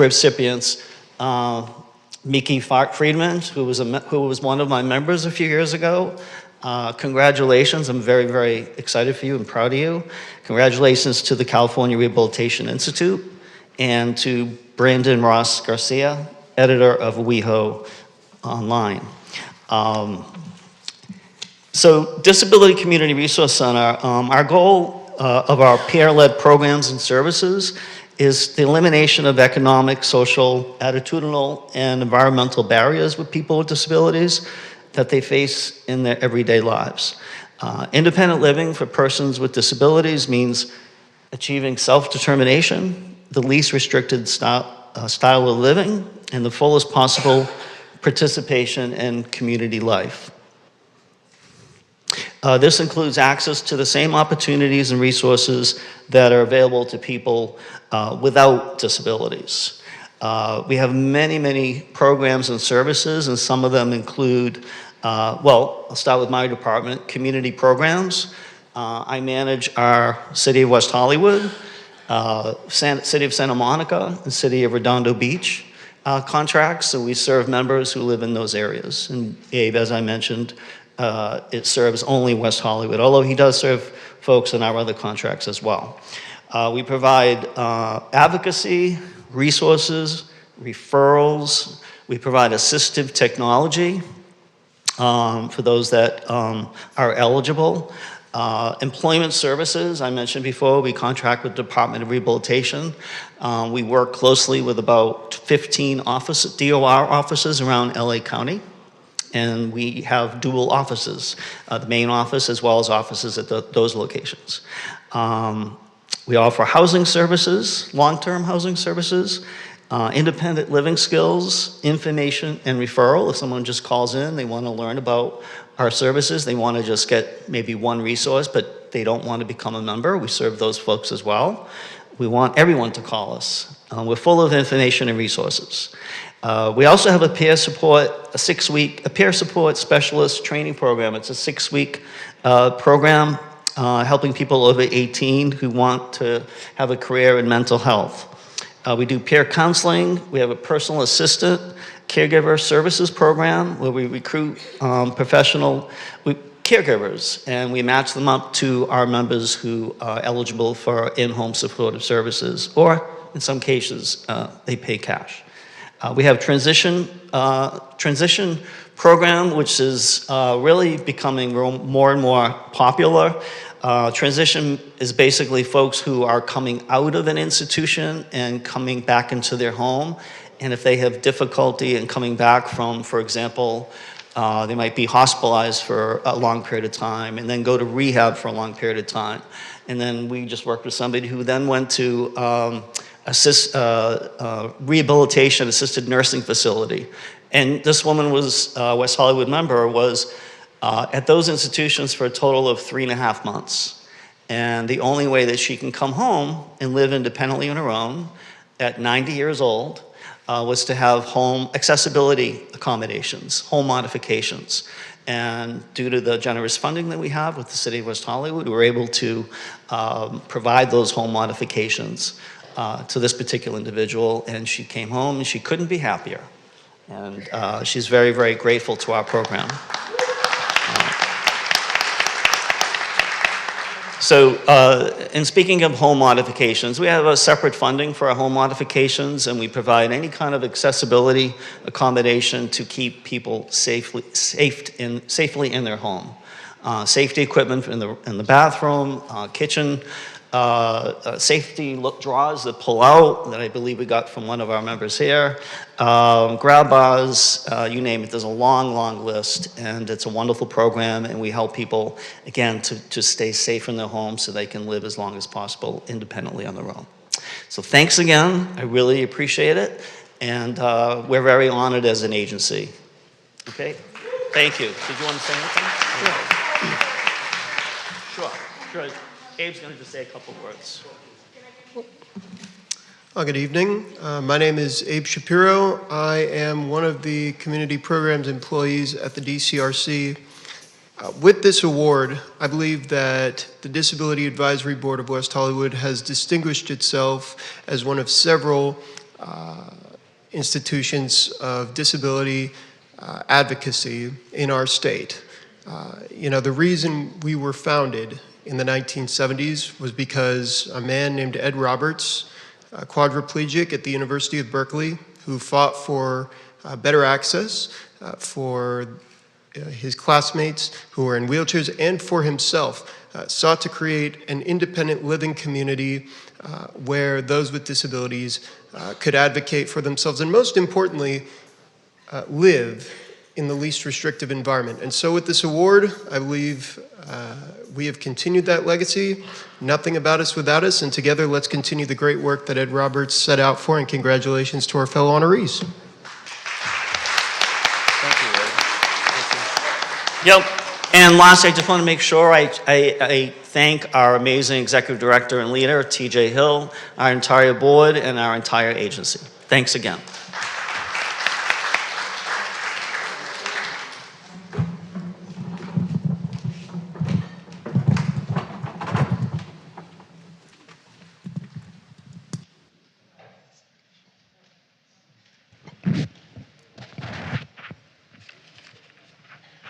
Miki Friedman, who was one of my members a few years ago. Congratulations, I'm very, very excited for you and proud of you. Congratulations to the California Rehabilitation Institute and to Brandon Ross Garcia, editor of WeHo Online. So Disability Community Resource Center, our goal of our peer-led programs and services is the elimination of economic, social, attitudinal, and environmental barriers with people with disabilities that they face in their everyday lives. Independent living for persons with disabilities means achieving self-determination, the least restricted style of living, and the fullest possible participation in community life. This includes access to the same opportunities and resources that are available to people without disabilities. We have many, many programs and services, and some of them include, well, I'll start with my department, community programs. I manage our City of West Hollywood, City of Santa Monica, and City of Redondo Beach contracts, so we serve members who live in those areas. And Abe, as I mentioned, it serves only West Hollywood, although he does serve folks in our other contracts as well. We provide advocacy, resources, referrals. We provide assistive technology for those that are eligible. Employment services, I mentioned before, we contract with the Department of Rehabilitation. We work closely with about 15 DOR offices around LA County. And we have dual offices, the main office as well as offices at those locations. We offer housing services, long-term housing services, independent living skills, information, and referral. If someone just calls in, they want to learn about our services, they want to just get maybe one resource, but they don't want to become a member, we serve those folks as well. We want everyone to call us. We're full of information and resources. We also have a peer support, a peer support specialist training program. It's a 6-week program helping people over 18 who want to have a career in mental health. We do peer counseling. We have a personal assistant caregiver services program where we recruit professional caregivers and we match them up to our members who are eligible for in-home supportive services, or in some cases, they pay cash. We have transition program, which is really becoming more and more popular. Transition is basically folks who are coming out of an institution and coming back into their home. And if they have difficulty in coming back from, for example, they might be hospitalized for a long period of time and then go to rehab for a long period of time. And then we just worked with somebody who then went to rehabilitation assisted nursing facility. And this woman was a West Hollywood member, was at those institutions for a total of 3.5 months. And the only way that she can come home and live independently on her own at 90 years old was to have home accessibility accommodations, home modifications. And due to the generous funding that we have with the City of West Hollywood, we were able to provide those home modifications to this particular individual. And she came home and she couldn't be happier. And she's very, very grateful to our program. So, in speaking of home modifications, we have a separate funding for our home modifications, and we provide any kind of accessibility accommodation to keep people safely in their home. Safety equipment in the bathroom, kitchen, safety drawers that pull out that I believe we got from one of our members here, grab bars, you name it. There's a long, long list, and it's a wonderful program, and we help people, again, to stay safe in their homes so they can live as long as possible independently on their own. So thanks again. I really appreciate it, and we're very honored as an agency. Okay? Thank you. Did you want to say anything? Sure. Abe's going to just say a couple words. Good evening. My name is Abe Shapiro. I am one of the community programs employees at the DCRC. With this award, I believe that the Disability Advisory Board of West Hollywood has distinguished itself as one of several institutions of disability advocacy in our state. The reason we were founded in the 1970s was because a man named Ed Roberts, a quadriplegic at the University of Berkeley, who fought for better access for his classmates who were in wheelchairs and for himself, sought to create an independent living community where those with disabilities could advocate for themselves and, most importantly, live in the least restrictive environment. And so with this award, I believe we have continued that legacy. Nothing about us without us, and together let's continue the great work that Ed Roberts set out for, and congratulations to our fellow honorees. Yep. And last, I just want to make sure I thank our amazing executive director and leader, TJ Hill, our entire board, and our entire agency. Thanks again.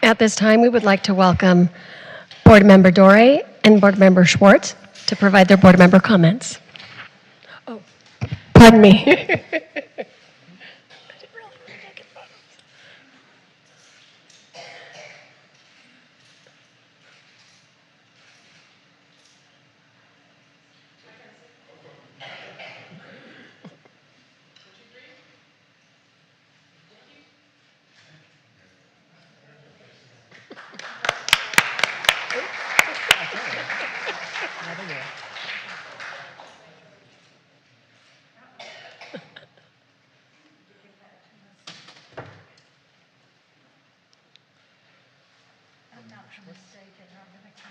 At this time, we would like to welcome Board Member Dore and Board Member Schwartz to provide their board member comments. Oh, pardon me.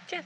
Yes.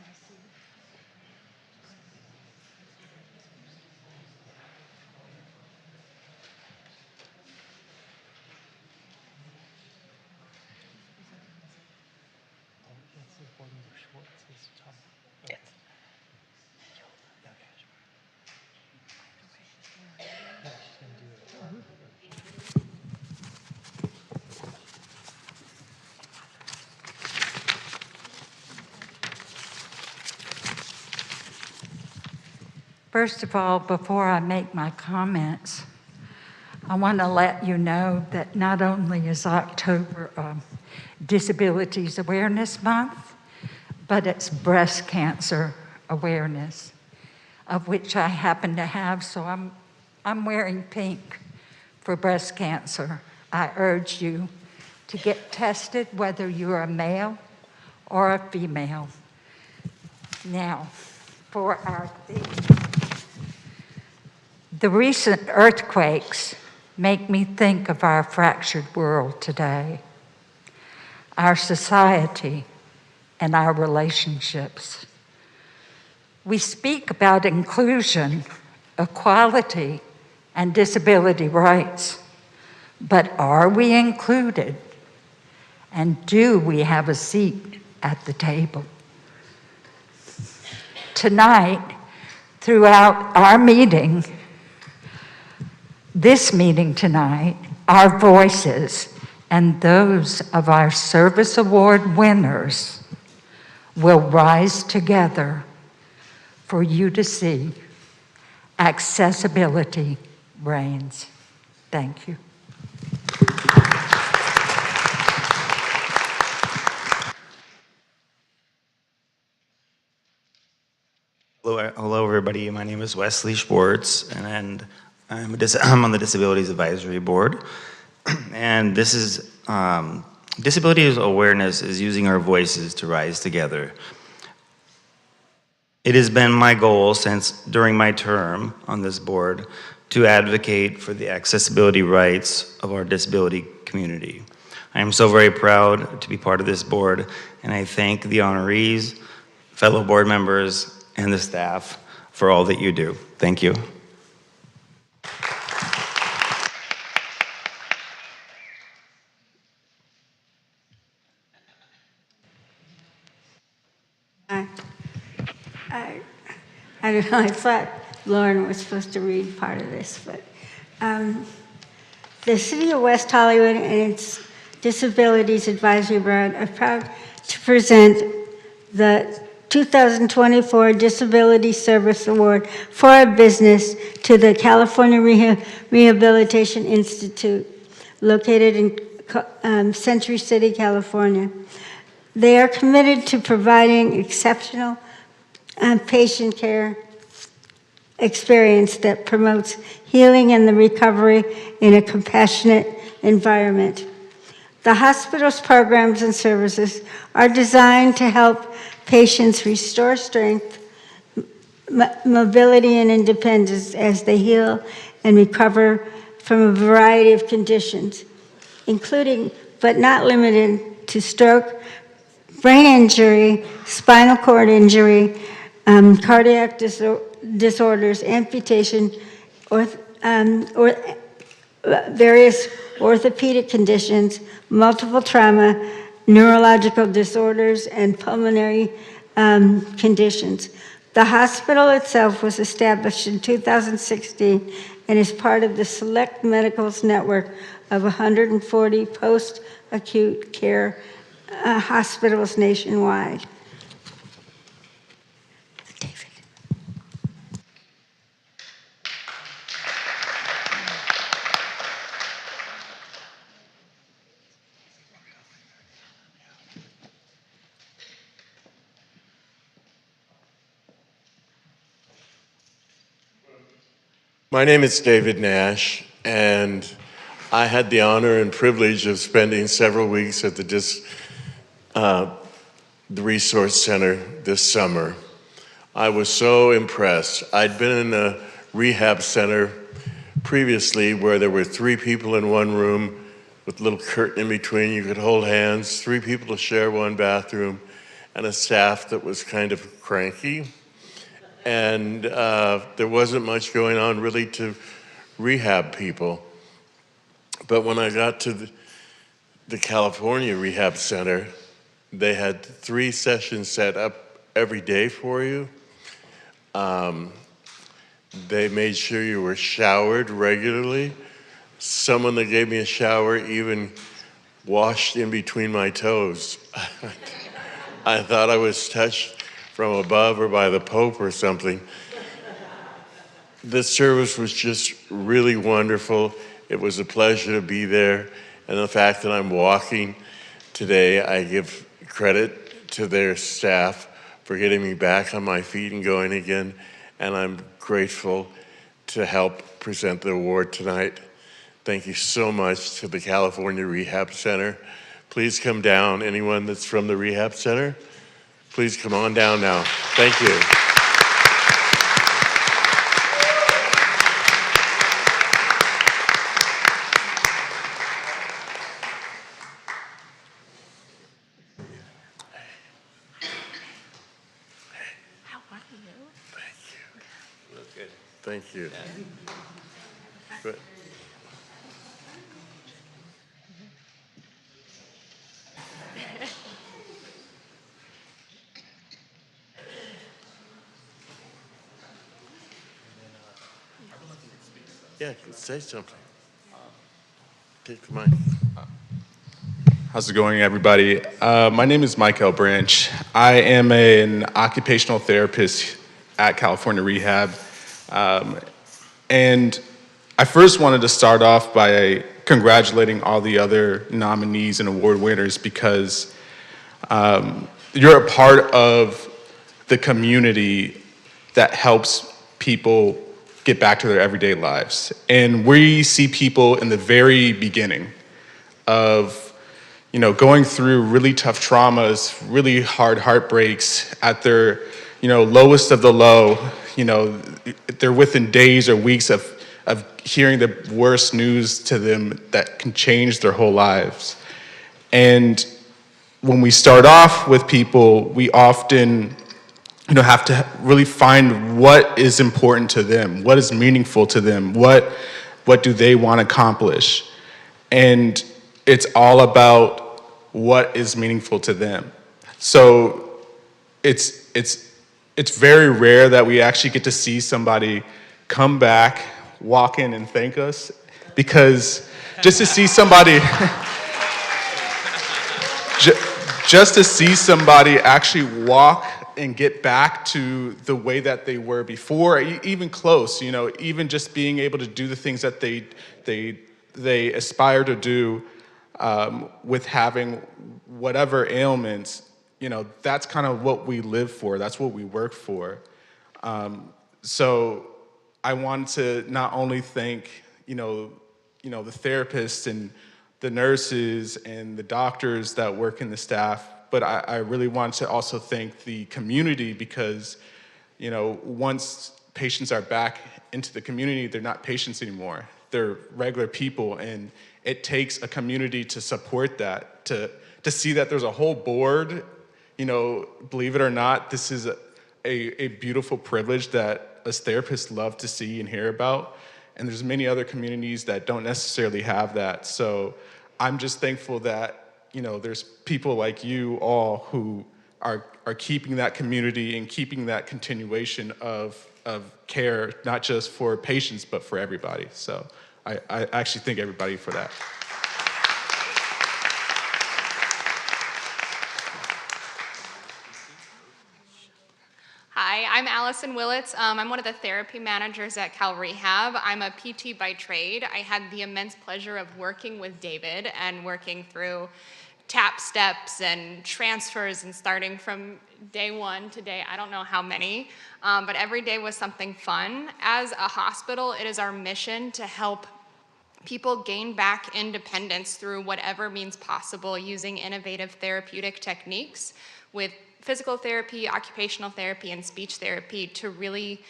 First of all, before I make my comments, I want to let you know that not only is October Disabilities Awareness Month, but it's Breast Cancer Awareness, of which I happen to have, so I'm wearing pink for breast cancer. I urge you to get tested whether you're a male or a female. Now, for our theme. The recent earthquakes make me think of our fractured world today, our society, and our relationships. We speak about inclusion, equality, and disability rights, But are we included? And do we have a seat at the table? Tonight, throughout our meeting, this meeting tonight, our voices and those of our service award winners will rise together for you to see. Accessibility reigns. Thank you. Hello, everybody. My name is Wesley Schwartz, and I'm on the Disabilities Advisory Board. And this is disability awareness is using our voices to rise together. It has been my goal since during my term on this board to advocate for the accessibility rights of our disability community. I am so very proud to be part of this board, and I thank the honorees, fellow board members, and the staff for all that you do. Thank you. I don't know, I thought Lauren was supposed to read part of this, but the City of West Hollywood and its Disabilities Advisory Board are proud to present the 2024 Disability Service Award for a business to the California Rehabilitation Institute, located in Century City, California. They are committed to providing exceptional patient care experience that promotes healing and the recovery in a compassionate environment. The hospital's programs and services are designed to help patients restore strength, mobility, and independence as they heal and recover from a variety of conditions, including but not limited to stroke, brain injury, spinal cord injury, cardiac disorders, amputation, or various orthopedic conditions, multiple trauma, neurological disorders, and pulmonary conditions. The hospital itself was established in 2016 and is part of the Select Medical's network of 140 post-acute care hospitals nationwide. My name is David Nash, and I had the honor and privilege of spending several weeks at the Resource Center this summer. I was so impressed. I'd been in a rehab center previously where there were 3 people in one room with a little curtain in between. You could hold hands, 3 people to share one bathroom, and a staff that was kind of cranky. And there wasn't much going on really to rehab people. But when I got to the California Rehab Center, they had 3 sessions set up every day for you. They made sure you were showered regularly. Someone that gave me a shower even washed in between my toes. I thought I was touched from above or by the Pope or something. The service was just really wonderful. It was a pleasure to be there. And the fact that I'm walking today, I give credit to their staff for getting me back on my feet and going again. And I'm grateful to help present the award tonight. Thank you so much to the California Rehab Center. Please come down, anyone that's from the Rehab Center. Please come on down now. Thank you. Thank you. Good. Yeah, say something. Take the mic. How's it going, everybody? My name is Michael Branch. I am an occupational therapist at California Rehab. And I first wanted to start off by congratulating all the other nominees and award winners because you're a part of the community that helps people get back to their everyday lives. And we see people in the very beginning of going through really tough traumas, really hard heartbreaks at their, lowest of the low. They're within days or weeks of hearing the worst news to them that can change their whole lives. And when we start off with people, we often, have to really find what is important to them, what is meaningful to them, what do they want to accomplish. And it's all about what is meaningful to them. So it's very rare that we actually get to see somebody come back, walk in and thank us, because just to see somebody just to see somebody actually walk and get back to the way that they were before, even close, even just being able to do the things that they aspire to do with having whatever ailments, that's kind of what we live for. That's what we work for. So I want to not only thank, the therapists and the nurses and the doctors that work in the staff, but I really want to also thank the community because, once patients are back into the community, they're not patients anymore. They're regular people, and it takes a community to support that, to see that there's a whole board. Believe it or not, this is a beautiful privilege that us therapists love to see and hear about. And there's many other communities that don't necessarily have that. So I'm just thankful that, there's people like you all who are keeping that community and keeping that continuation of care, not just for patients, but for everybody. So I actually thank everybody for that. Hi, I'm Allison Willits. I'm one of the therapy managers at Cal Rehab. I'm a PT by trade. I had the immense pleasure of working with David and working through TAP steps and transfers and starting from day one to day, I don't know how many, but every day was something fun. As a hospital, it is our mission to help people gain back independence through whatever means possible using innovative therapeutic techniques with physical therapy, occupational therapy, and speech therapy to really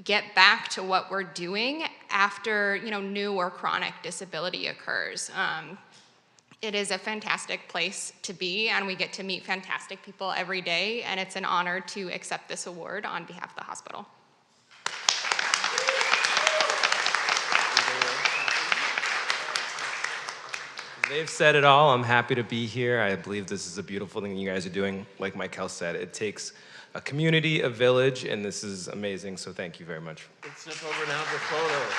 get back to what we're doing after new or chronic disability occurs. It is a fantastic place to be, and we get to meet fantastic people every day, and it's an honor to accept this award on behalf of the hospital. They've said it all. I'm happy to be here. I believe this is a beautiful thing you guys are doing. Like Michael said, it takes a community, a village, and this is amazing, so thank you very much. Let's step over now for photos.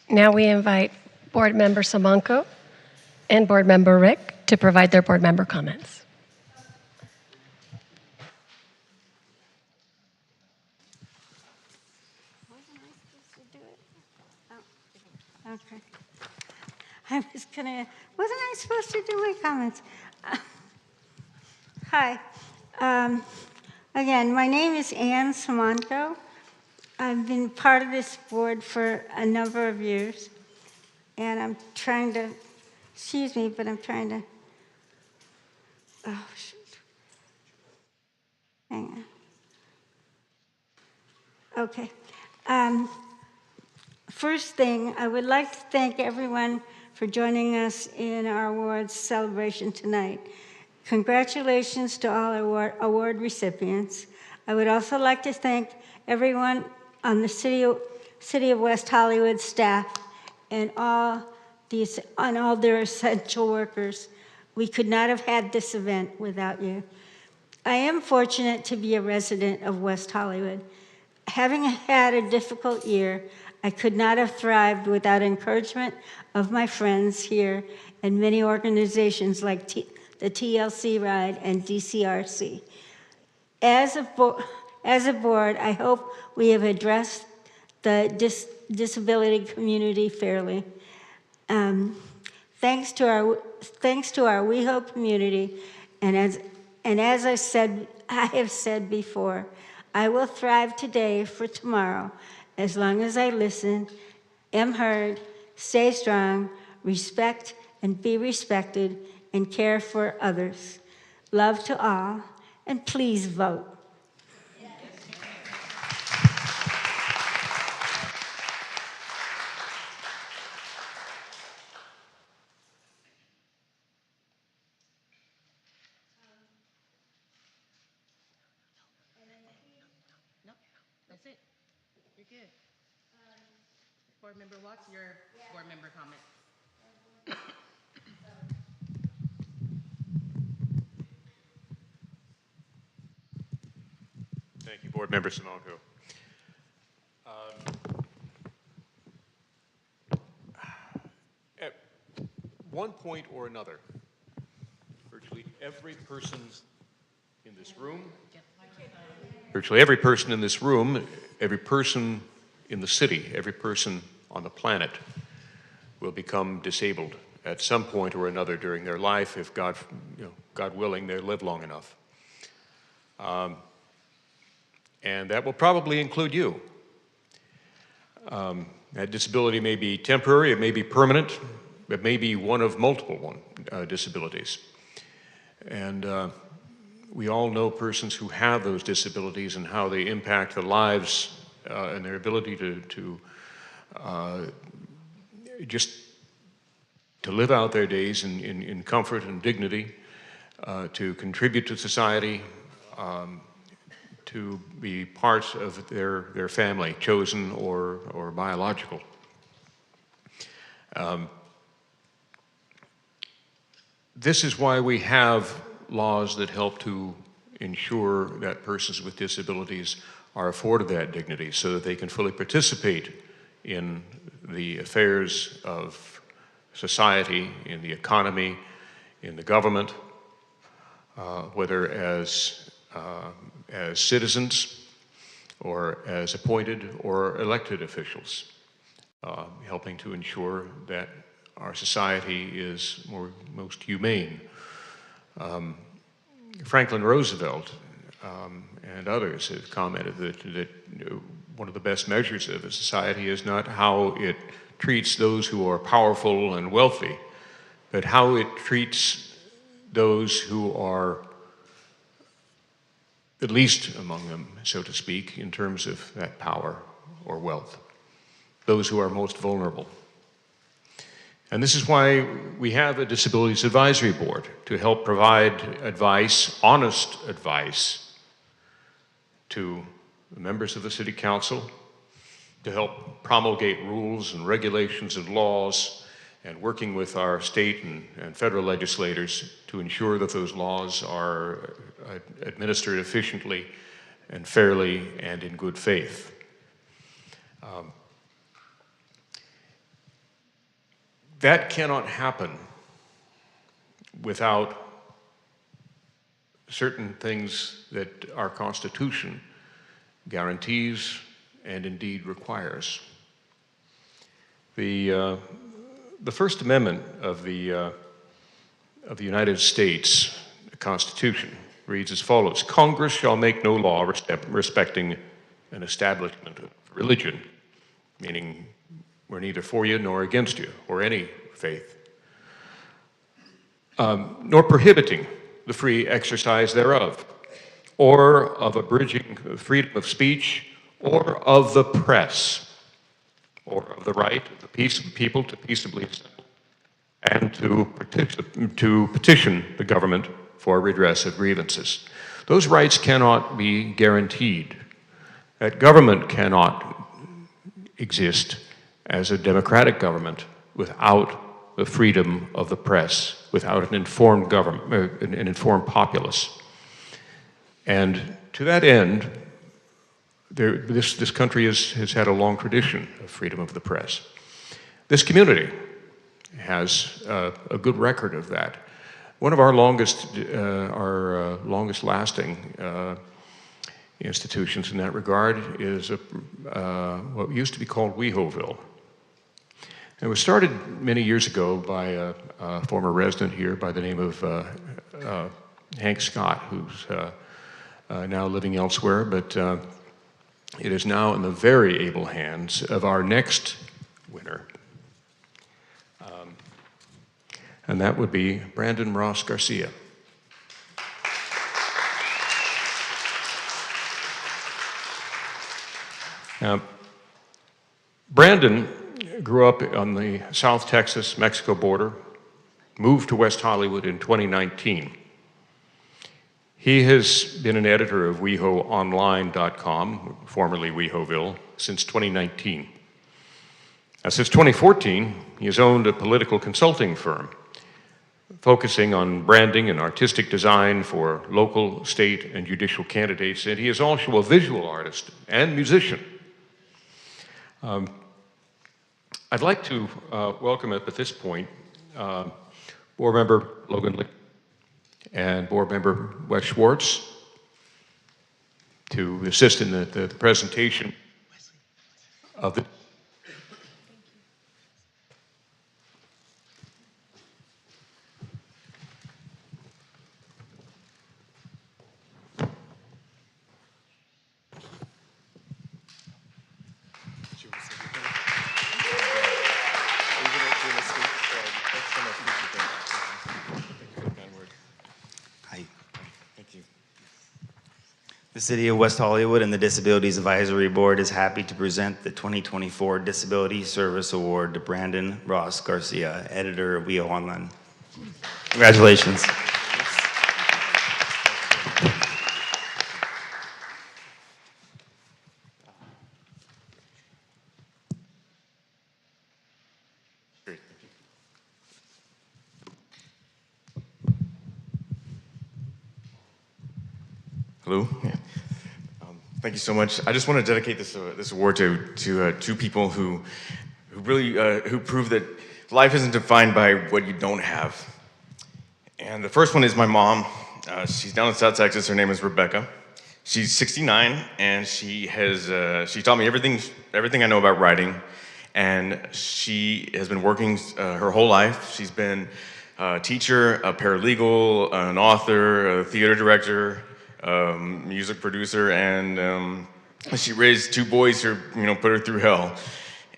Now we invite Board Member Samanko and Board Member Rick to provide their board member comments. Okay. Wasn't I supposed to do my comments? Hi. Again, my name is Ann Samanko. I've been part of this board for a number of years, and I'm trying to, excuse me, but I'm trying to, oh, shoot. Hang on. Okay. First thing, I would like to thank everyone for joining us in our awards celebration tonight. Congratulations to all award recipients. I would also like to thank everyone on the City of West Hollywood staff and all their essential workers. We could not have had this event without you. I am fortunate to be a resident of West Hollywood. Having had a difficult year, I could not have thrived without encouragement of my friends here and many organizations like the TLC Ride and DCRC. As a board, I hope we have addressed the disability community fairly. Thanks to our WeHo community, and as I have said before, I will thrive today for tomorrow as long as I listen, am heard, stay strong, respect and be respected, and care for others. Love to all, and please vote. That's it. You're good. Board Member Watts, your board member comment. Thank you, Board Member Simonko. At one point or another, virtually every person in this room, every person in the city, every person on the planet will become disabled at some point or another during their life if God willing, they live long enough. And that will probably include you. That disability may be temporary, it may be permanent, it may be one of multiple disabilities. And we all know persons who have those disabilities and how they impact their lives and their ability to just to live out their days in comfort and dignity, to contribute to society, to be part of their family, chosen or biological. This is why we have laws that help to ensure that persons with disabilities are afforded that dignity so that they can fully participate in the affairs of society, in the economy, in the government, whether as citizens or as appointed or elected officials, helping to ensure that our society is most humane. Franklin Roosevelt and others have commented that one of the best measures of a society is not how it treats those who are powerful and wealthy, but how it treats those who are the least among them, so to speak, in terms of that power or wealth, those who are most vulnerable. And this is why we have a Disabilities Advisory Board, to help provide advice, honest advice, to the members of the City Council, to help promulgate rules and regulations and laws, and working with our state and federal legislators to ensure that those laws are administered efficiently and fairly and in good faith. That cannot happen without certain things that our Constitution guarantees and indeed requires. The First Amendment of the United States Constitution reads as follows: Congress shall make no law respecting an establishment of religion, meaning we're neither for you nor against you, or any faith, nor prohibiting the free exercise thereof, or of abridging freedom of speech, or of the press, or of the right of the people to peaceably assemble, and to petition the government for redress of grievances. Those rights cannot be guaranteed. That government cannot exist as a democratic government without the freedom of the press, without an informed government, an informed populace. And to that end, this country has had a long tradition of freedom of the press. This community has a good record of that. One of our longest lasting institutions in that regard is what used to be called WehoVille. It was started many years ago by a former resident here by the name of Hank Scott, who's now living elsewhere, but it is now in the very able hands of our next winner. And that would be Brandon Ross Garcia. Now, Brandon grew up on the South Texas-Mexico border, moved to West Hollywood in 2019. He has been an editor of WehoOnline.com, formerly WehoVille, since 2019. Now, since 2014, he has owned a political consulting firm focusing on branding and artistic design for local, state, and judicial candidates, and he is also a visual artist and musician. I'd like to welcome at this point Board Member Logan Lee and Board Member Wes Schwartz to assist in the presentation of the The City of West Hollywood and the Disabilities Advisory Board is happy to present the 2024 Disability Service Award to Brandon Ross Garcia, editor of WeHo Online. Congratulations. Hello. Yeah. Thank you so much. I just want to dedicate this award to two people who really prove that life isn't defined by what you don't have. And the first one is my mom. She's down in South Texas. Her name is Rebecca. She's 69, and she taught me everything I know about writing. And she has been working her whole life. She's been a teacher, a paralegal, an author, a theater director, music producer, and she raised two boys who, put her through hell.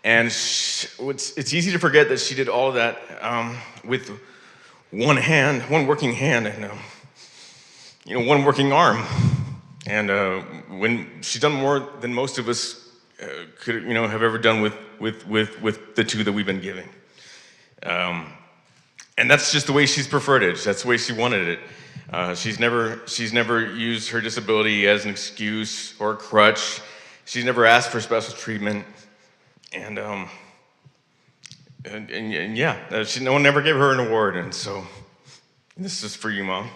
And it's easy to forget that she did all of that with one working hand, and one working arm. And when she's done more than most of us could, have ever done with the two that we've been giving. And that's just the way she's preferred it. That's the way she wanted it. She's never used her disability as an excuse or a crutch. She's never asked for special treatment, and yeah, no one ever gave her an award, and so this is for you, Mom.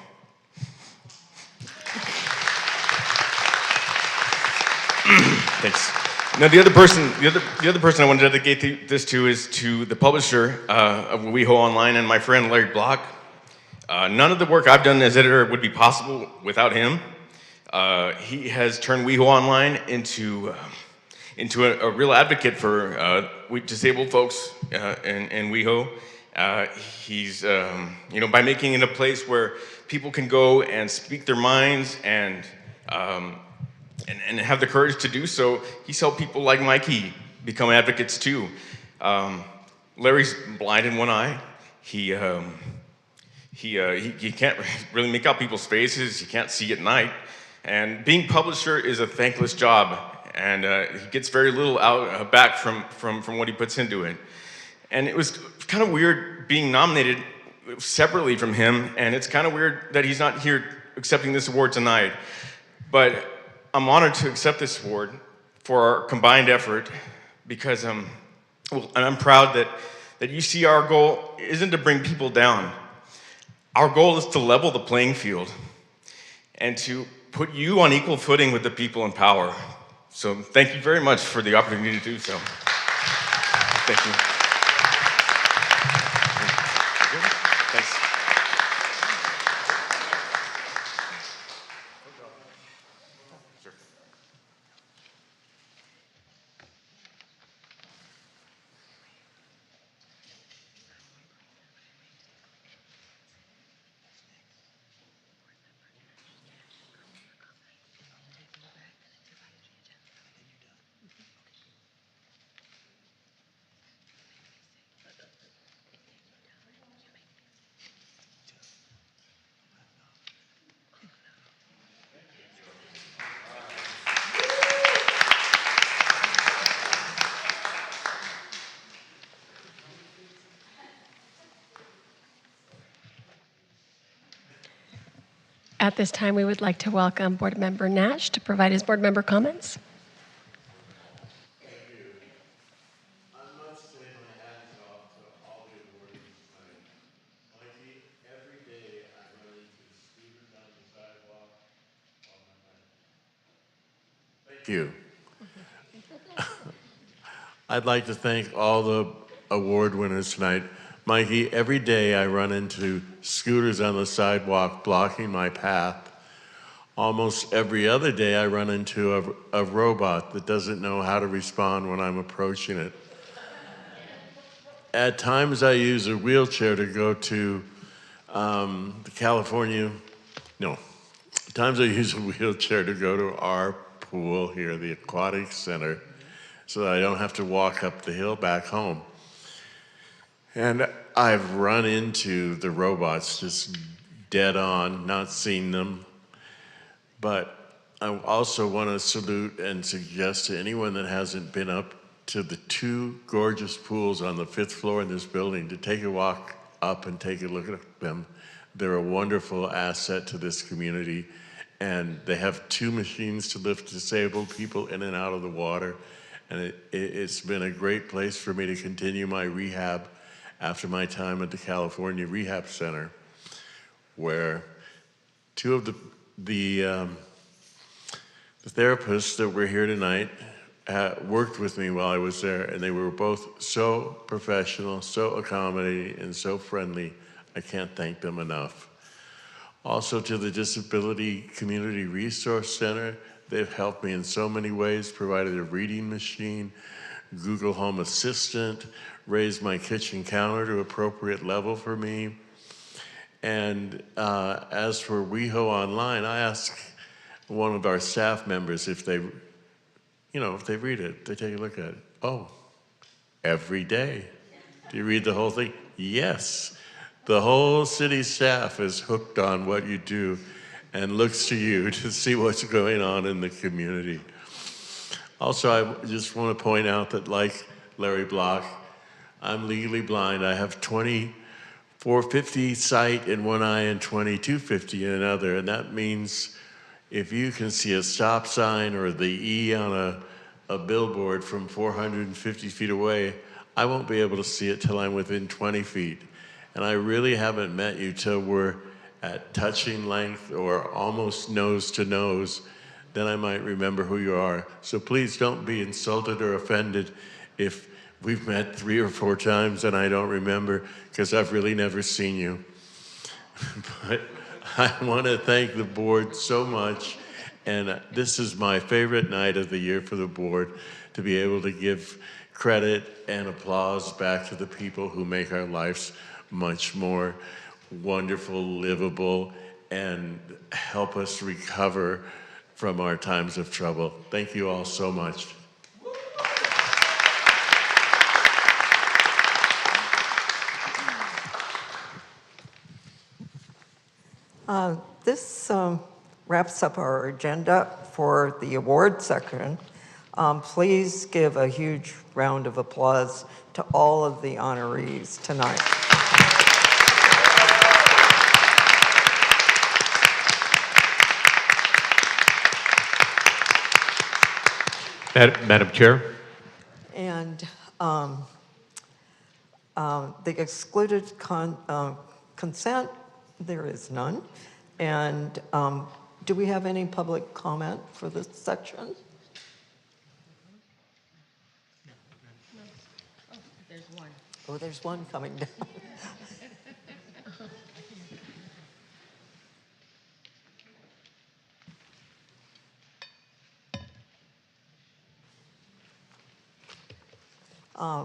Thanks. Now, the other person I want to dedicate this to is to the publisher of WeHo Online and my friend Larry Block. None of the work I've done as editor would be possible without him. He has turned WeHo Online into a real advocate for disabled folks in WeHo. He's, by making it a place where people can go and speak their minds and have the courage to do so, he's helped people like Mikey become advocates too. Larry's blind in one eye. He can't really make out people's faces. He can't see at night. And being publisher is a thankless job, and he gets very little back from what he puts into it. And it was kind of weird being nominated separately from him, and it's kind of weird that he's not here accepting this award tonight. But I'm honored to accept this award for our combined effort because and I'm proud that you see our goal isn't to bring people down. Our goal is to level the playing field and to put you on equal footing with the people in power. So thank you very much for the opportunity to do so. Thank you. Thanks. At this time, we would like to welcome Board Member Nash to provide his board member comments. Thank you. I'd like to thank all the award winners tonight. Mikey, every day I run into scooters on the sidewalk blocking my path. Almost every other day I run into a robot that doesn't know how to respond when I'm approaching it. At times I use a wheelchair to go to at times I use a wheelchair to go to our pool here, the aquatic center, so that I don't have to walk up the hill back home. And I've run into the robots just dead on, not seen them. But I also want to salute and suggest to anyone that hasn't been up to the 2 gorgeous pools on the 5th floor in this building to take a walk up and take a look at them. They're a wonderful asset to this community, and they have 2 machines to lift disabled people in and out of the water. And it's been a great place for me to continue my rehab after my time at the California Rehab Center, where 2 of the therapists that were here tonight worked with me while I was there, and they were both so professional, so accommodating, and so friendly. I can't thank them enough. Also to the Disability Community Resource Center, they've helped me in so many ways, provided a reading machine, Google Home Assistant, raised my kitchen counter to appropriate level for me. And as for WeHo Online, I asked one of our staff members if they read it, they take a look at it. Oh, every day. Do you read the whole thing? Yes. The whole city staff is hooked on what you do and looks to you to see what's going on in the community. Also, I just want to point out that, like Larry Block, I'm legally blind. I have 20/450 sight in one eye and 20/250 in another, and that means if you can see a stop sign or the E on a billboard from 450 feet away, I won't be able to see it till I'm within 20 feet. And I really haven't met you till we're at touching length or almost nose to nose. then I might remember who you are. So please don't be insulted or offended if we've met 3 or 4 times and I don't remember, because I've really never seen you. But I want to thank the board so much, and this is my favorite night of the year for the board, to be able to give credit and applause back to the people who make our lives much more wonderful, livable, and help us recover from our times of trouble. Thank you all so much. This wraps up our agenda for the award section. Please give a huge round of applause to all of the honorees tonight. Madam Chair. And the excluded consent, there is none. And do we have any public comment for this section? There's one. Oh, there's one coming down.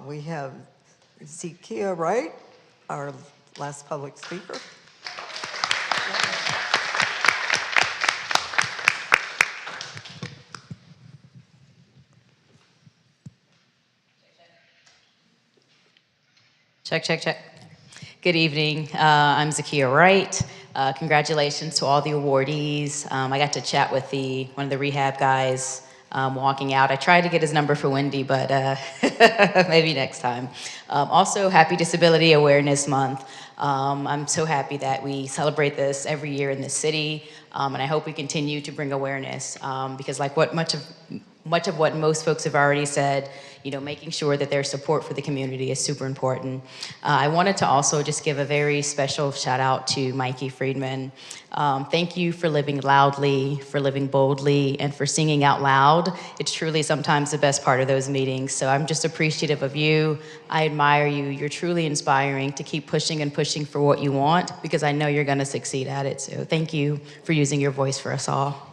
We have Zakiya Wright, our last public speaker. Check, check, check. Good evening. I'm Zakiya Wright. Congratulations to all the awardees. I got to chat with one of the rehab guys walking out. I tried to get his number for Wendy, but maybe next time. Also, happy Disability Awareness Month. I'm so happy that we celebrate this every year in the city, and I hope we continue to bring awareness because like much of what most folks have already said, making sure that there's support for the community is super important. I wanted to also just give a very special shout out to Mikey Friedman. Thank you for living loudly, for living boldly, and for singing out loud. It's truly sometimes the best part of those meetings. So I'm just appreciative of you. I admire you. You're truly inspiring to keep pushing and pushing for what you want, because I know you're gonna succeed at it. So thank you for using your voice for us all.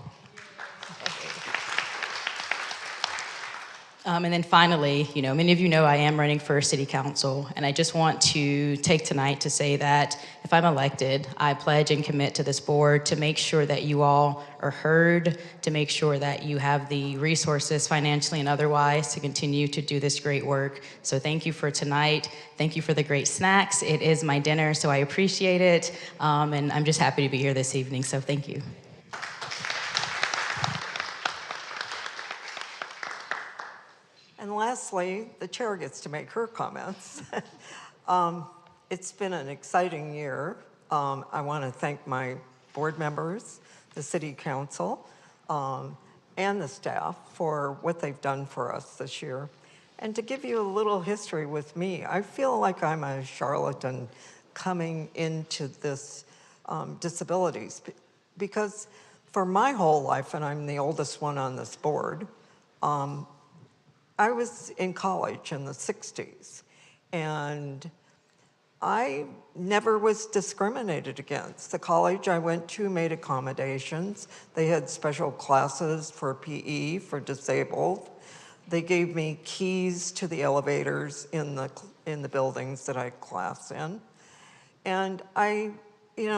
And then finally, many of you know I am running for city council, and I just want to take tonight to say that if I'm elected, I pledge and commit to this board to make sure that you all are heard, to make sure that you have the resources financially and otherwise to continue to do this great work. So thank you for tonight. Thank you for the great snacks. It is my dinner, so I appreciate it. And I'm just happy to be here this evening, so thank you. And lastly, the chair gets to make her comments. It's been an exciting year. I want to thank my board members, the city council, and the staff for what they've done for us this year. And to give you a little history with me, I feel like I'm a charlatan coming into this disabilities, because for my whole life, and I'm the oldest one on this board, I was in college in the 60s, and I never was discriminated against. The college I went to made accommodations. They had special classes for PE for disabled. They gave me keys to the elevators in the buildings that I class in. And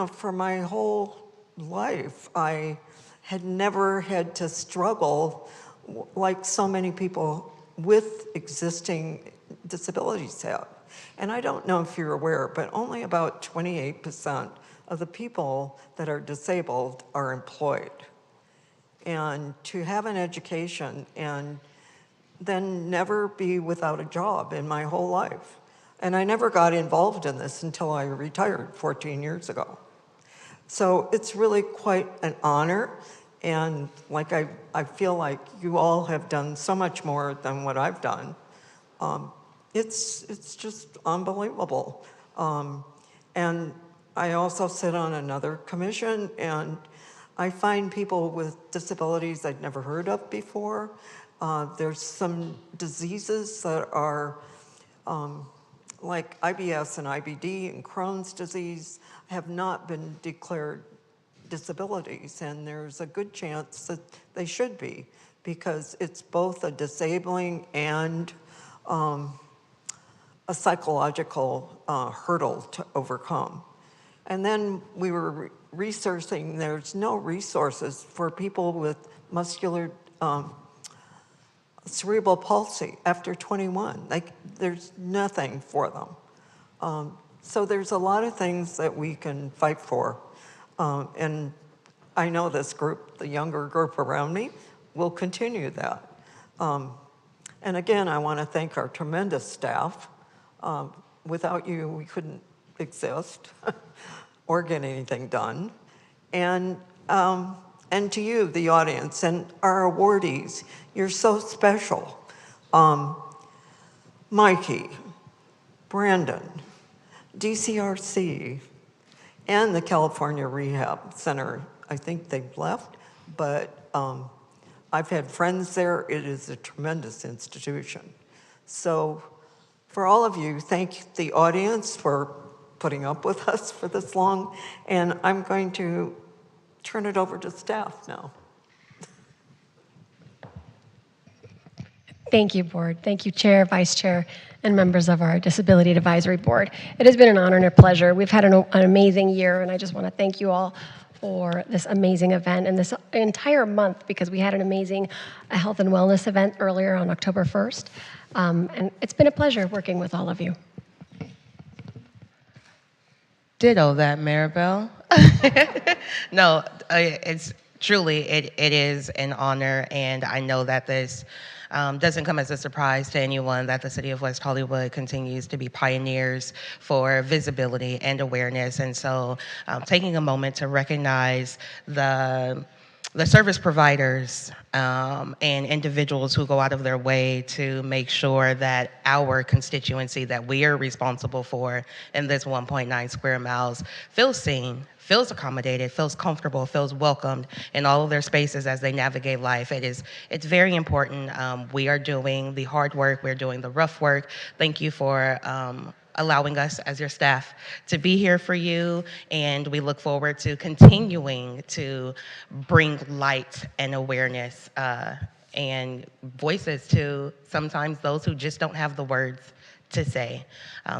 for my whole life, I had never had to struggle like so many people with existing disabilities have. And I don't know if you're aware, but only about 28% of the people that are disabled are employed. And to have an education and then never be without a job in my whole life. And I never got involved in this until I retired 14 years ago. So it's really quite an honor. And I feel like you all have done so much more than what I've done. It's just unbelievable. And I also sit on another commission, and I find people with disabilities I'd never heard of before. There's some diseases that are like IBS and IBD and Crohn's disease have not been declared disabilities, and there's a good chance that they should be, because it's both a disabling and a psychological hurdle to overcome. And then we were researching, there's no resources for people with muscular cerebral palsy after 21. There's nothing for them. So there's a lot of things that we can fight for. And I know this group, the younger group around me, will continue that. And again, I want to thank our tremendous staff. Without you, we couldn't exist or get anything done. And to you, the audience, and our awardees, you're so special. Mikey, Brandon, DCRC, and the California Rehab Center. I think they've left, but I've had friends there. It is a tremendous institution. So for all of you, thank the audience for putting up with us for this long, and I'm going to turn it over to staff now. Thank you, Board. Thank you, Chair, Vice Chair, and members of our Disability Advisory Board. It has been an honor and a pleasure. We've had an amazing year, and I just want to thank you all for this amazing event and this entire month, because we had an amazing health and wellness event earlier on October 1st. And it's been a pleasure working with all of you. Ditto that, Maribel. No, it's truly, it is an honor, and I know that this doesn't come as a surprise to anyone that the City of West Hollywood continues to be pioneers for visibility and awareness. And so taking a moment to recognize the service providers and individuals who go out of their way to make sure that our constituency that we are responsible for in this 1.9 square miles feels seen, feels accommodated, feels comfortable, feels welcomed in all of their spaces as they navigate life. It's very important. We are doing the hard work, we're doing the rough work. Thank you for allowing us as your staff to be here for you, and we look forward to continuing to bring light and awareness and voices to sometimes those who just don't have the words to say.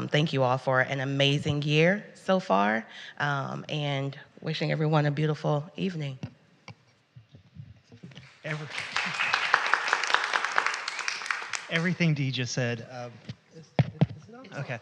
Thank you all for an amazing year so far, and wishing everyone a beautiful evening. Everything Dee just said. Okay.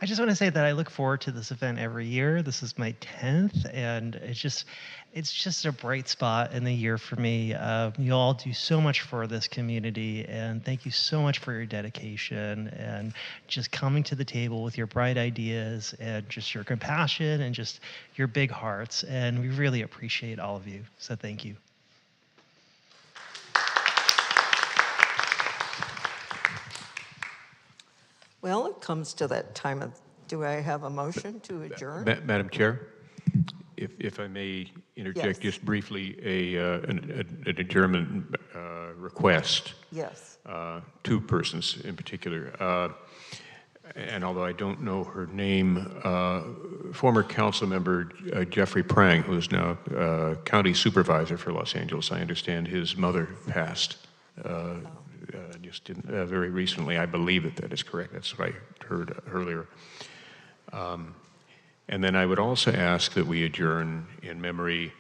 I just want to say that I look forward to this event every year. This is my 10th, and it's just a bright spot in the year for me. You all do so much for this community, and thank you so much for your dedication and just coming to the table with your bright ideas and just your compassion and just your big hearts. And we really appreciate all of you. So thank you. Well, it comes to that time of, do I have a motion to adjourn? Madam Chair, if I may interject just briefly, an adjournment request. Yes. Two persons in particular. And although I don't know her name, former council member Jeffrey Prang, who is now county supervisor for Los Angeles, I understand his mother passed just very recently. I believe that is correct. That's what I heard earlier. And then I would also ask that we adjourn in memory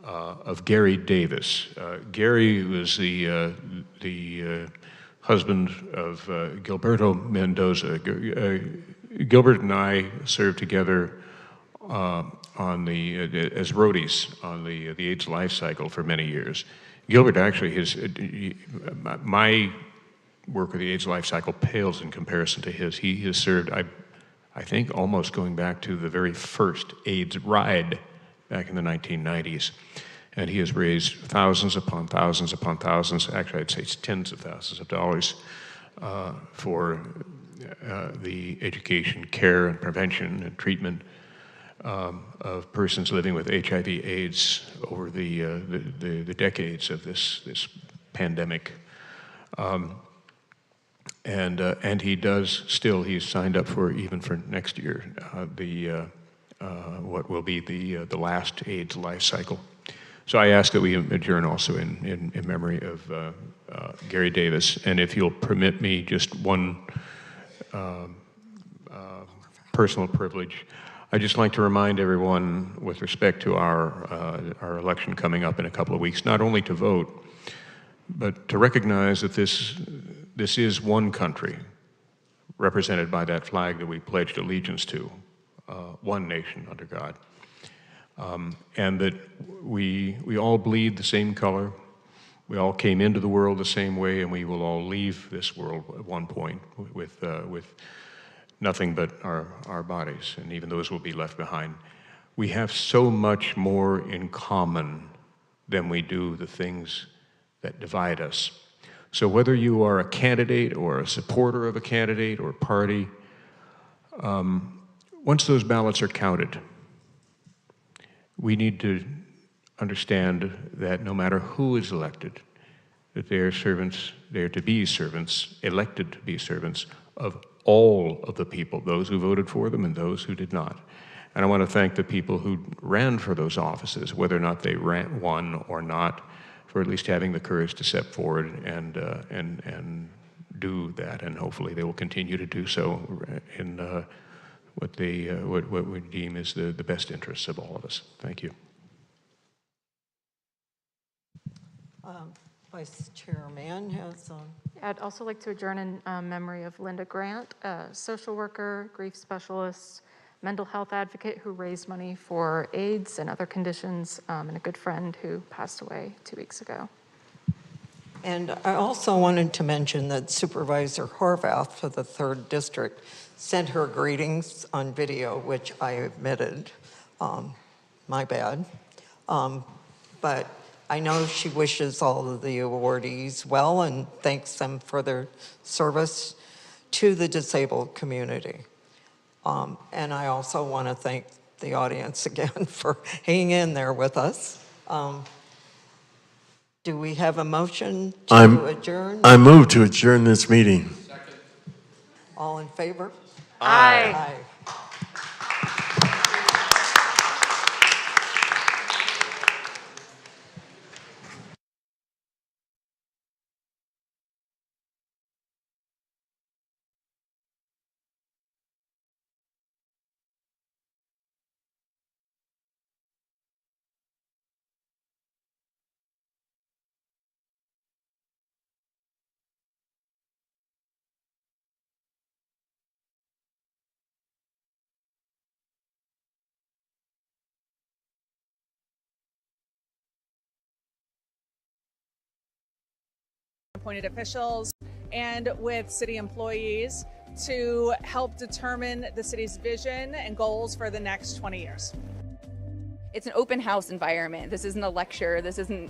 of Gary Davis. Gary was the husband of Gilberto Mendoza. Gilbert and I served together as roadies on the AIDS life cycle for many years. Gilbert actually, my work with the AIDS life cycle pales in comparison to his. He has served, I think, almost going back to the very first AIDS ride back in the 1990s. And he has raised thousands upon thousands upon thousands, actually I'd say it's tens of thousands of dollars for the education, care, and prevention and treatment of persons living with HIV/AIDS over the decades of this pandemic. And he does still, he's signed up for, even for next year, what will be the last AIDS life cycle. So I ask that we adjourn also in memory of Gary Davis. And if you'll permit me just one personal privilege, I'd just like to remind everyone with respect to our election coming up in a couple of weeks, not only to vote, but to recognize that this is one country represented by that flag that we pledged allegiance to, one nation under God. And that we all bleed the same color, we all came into the world the same way, and we will all leave this world at one point with nothing but our bodies, and even those will be left behind. We have so much more in common than we do the things that divide us. So whether you are a candidate or a supporter of a candidate or party, once those ballots are counted, we need to understand that no matter who is elected, that they are servants, they are to be servants, elected to be servants of all of the people, those who voted for them and those who did not. And I want to thank the people who ran for those offices, whether or not they won or not, for at least having the courage to step forward and do that. And hopefully they will continue to do so in what we deem is the best interests of all of us. Thank you. Vice Chair Mann has. I'd also like to adjourn in memory of Linda Grant, a social worker, grief specialist, mental health advocate who raised money for AIDS and other conditions, and a good friend who passed away 2 weeks ago. And I also wanted to mention that Supervisor Horvath for the 3rd District sent her greetings on video, which I omitted. My bad. But I know she wishes all of the awardees well and thanks them for their service to the disabled community. And I also want to thank the audience again for hanging in there with us. Do we have a motion to adjourn? I move to adjourn this meeting. Second. All in favor? Aye. Aye. Appointed officials and with city employees to help determine the city's vision and goals for the next 20 years. It's an open house environment. This isn't a lecture. This isn't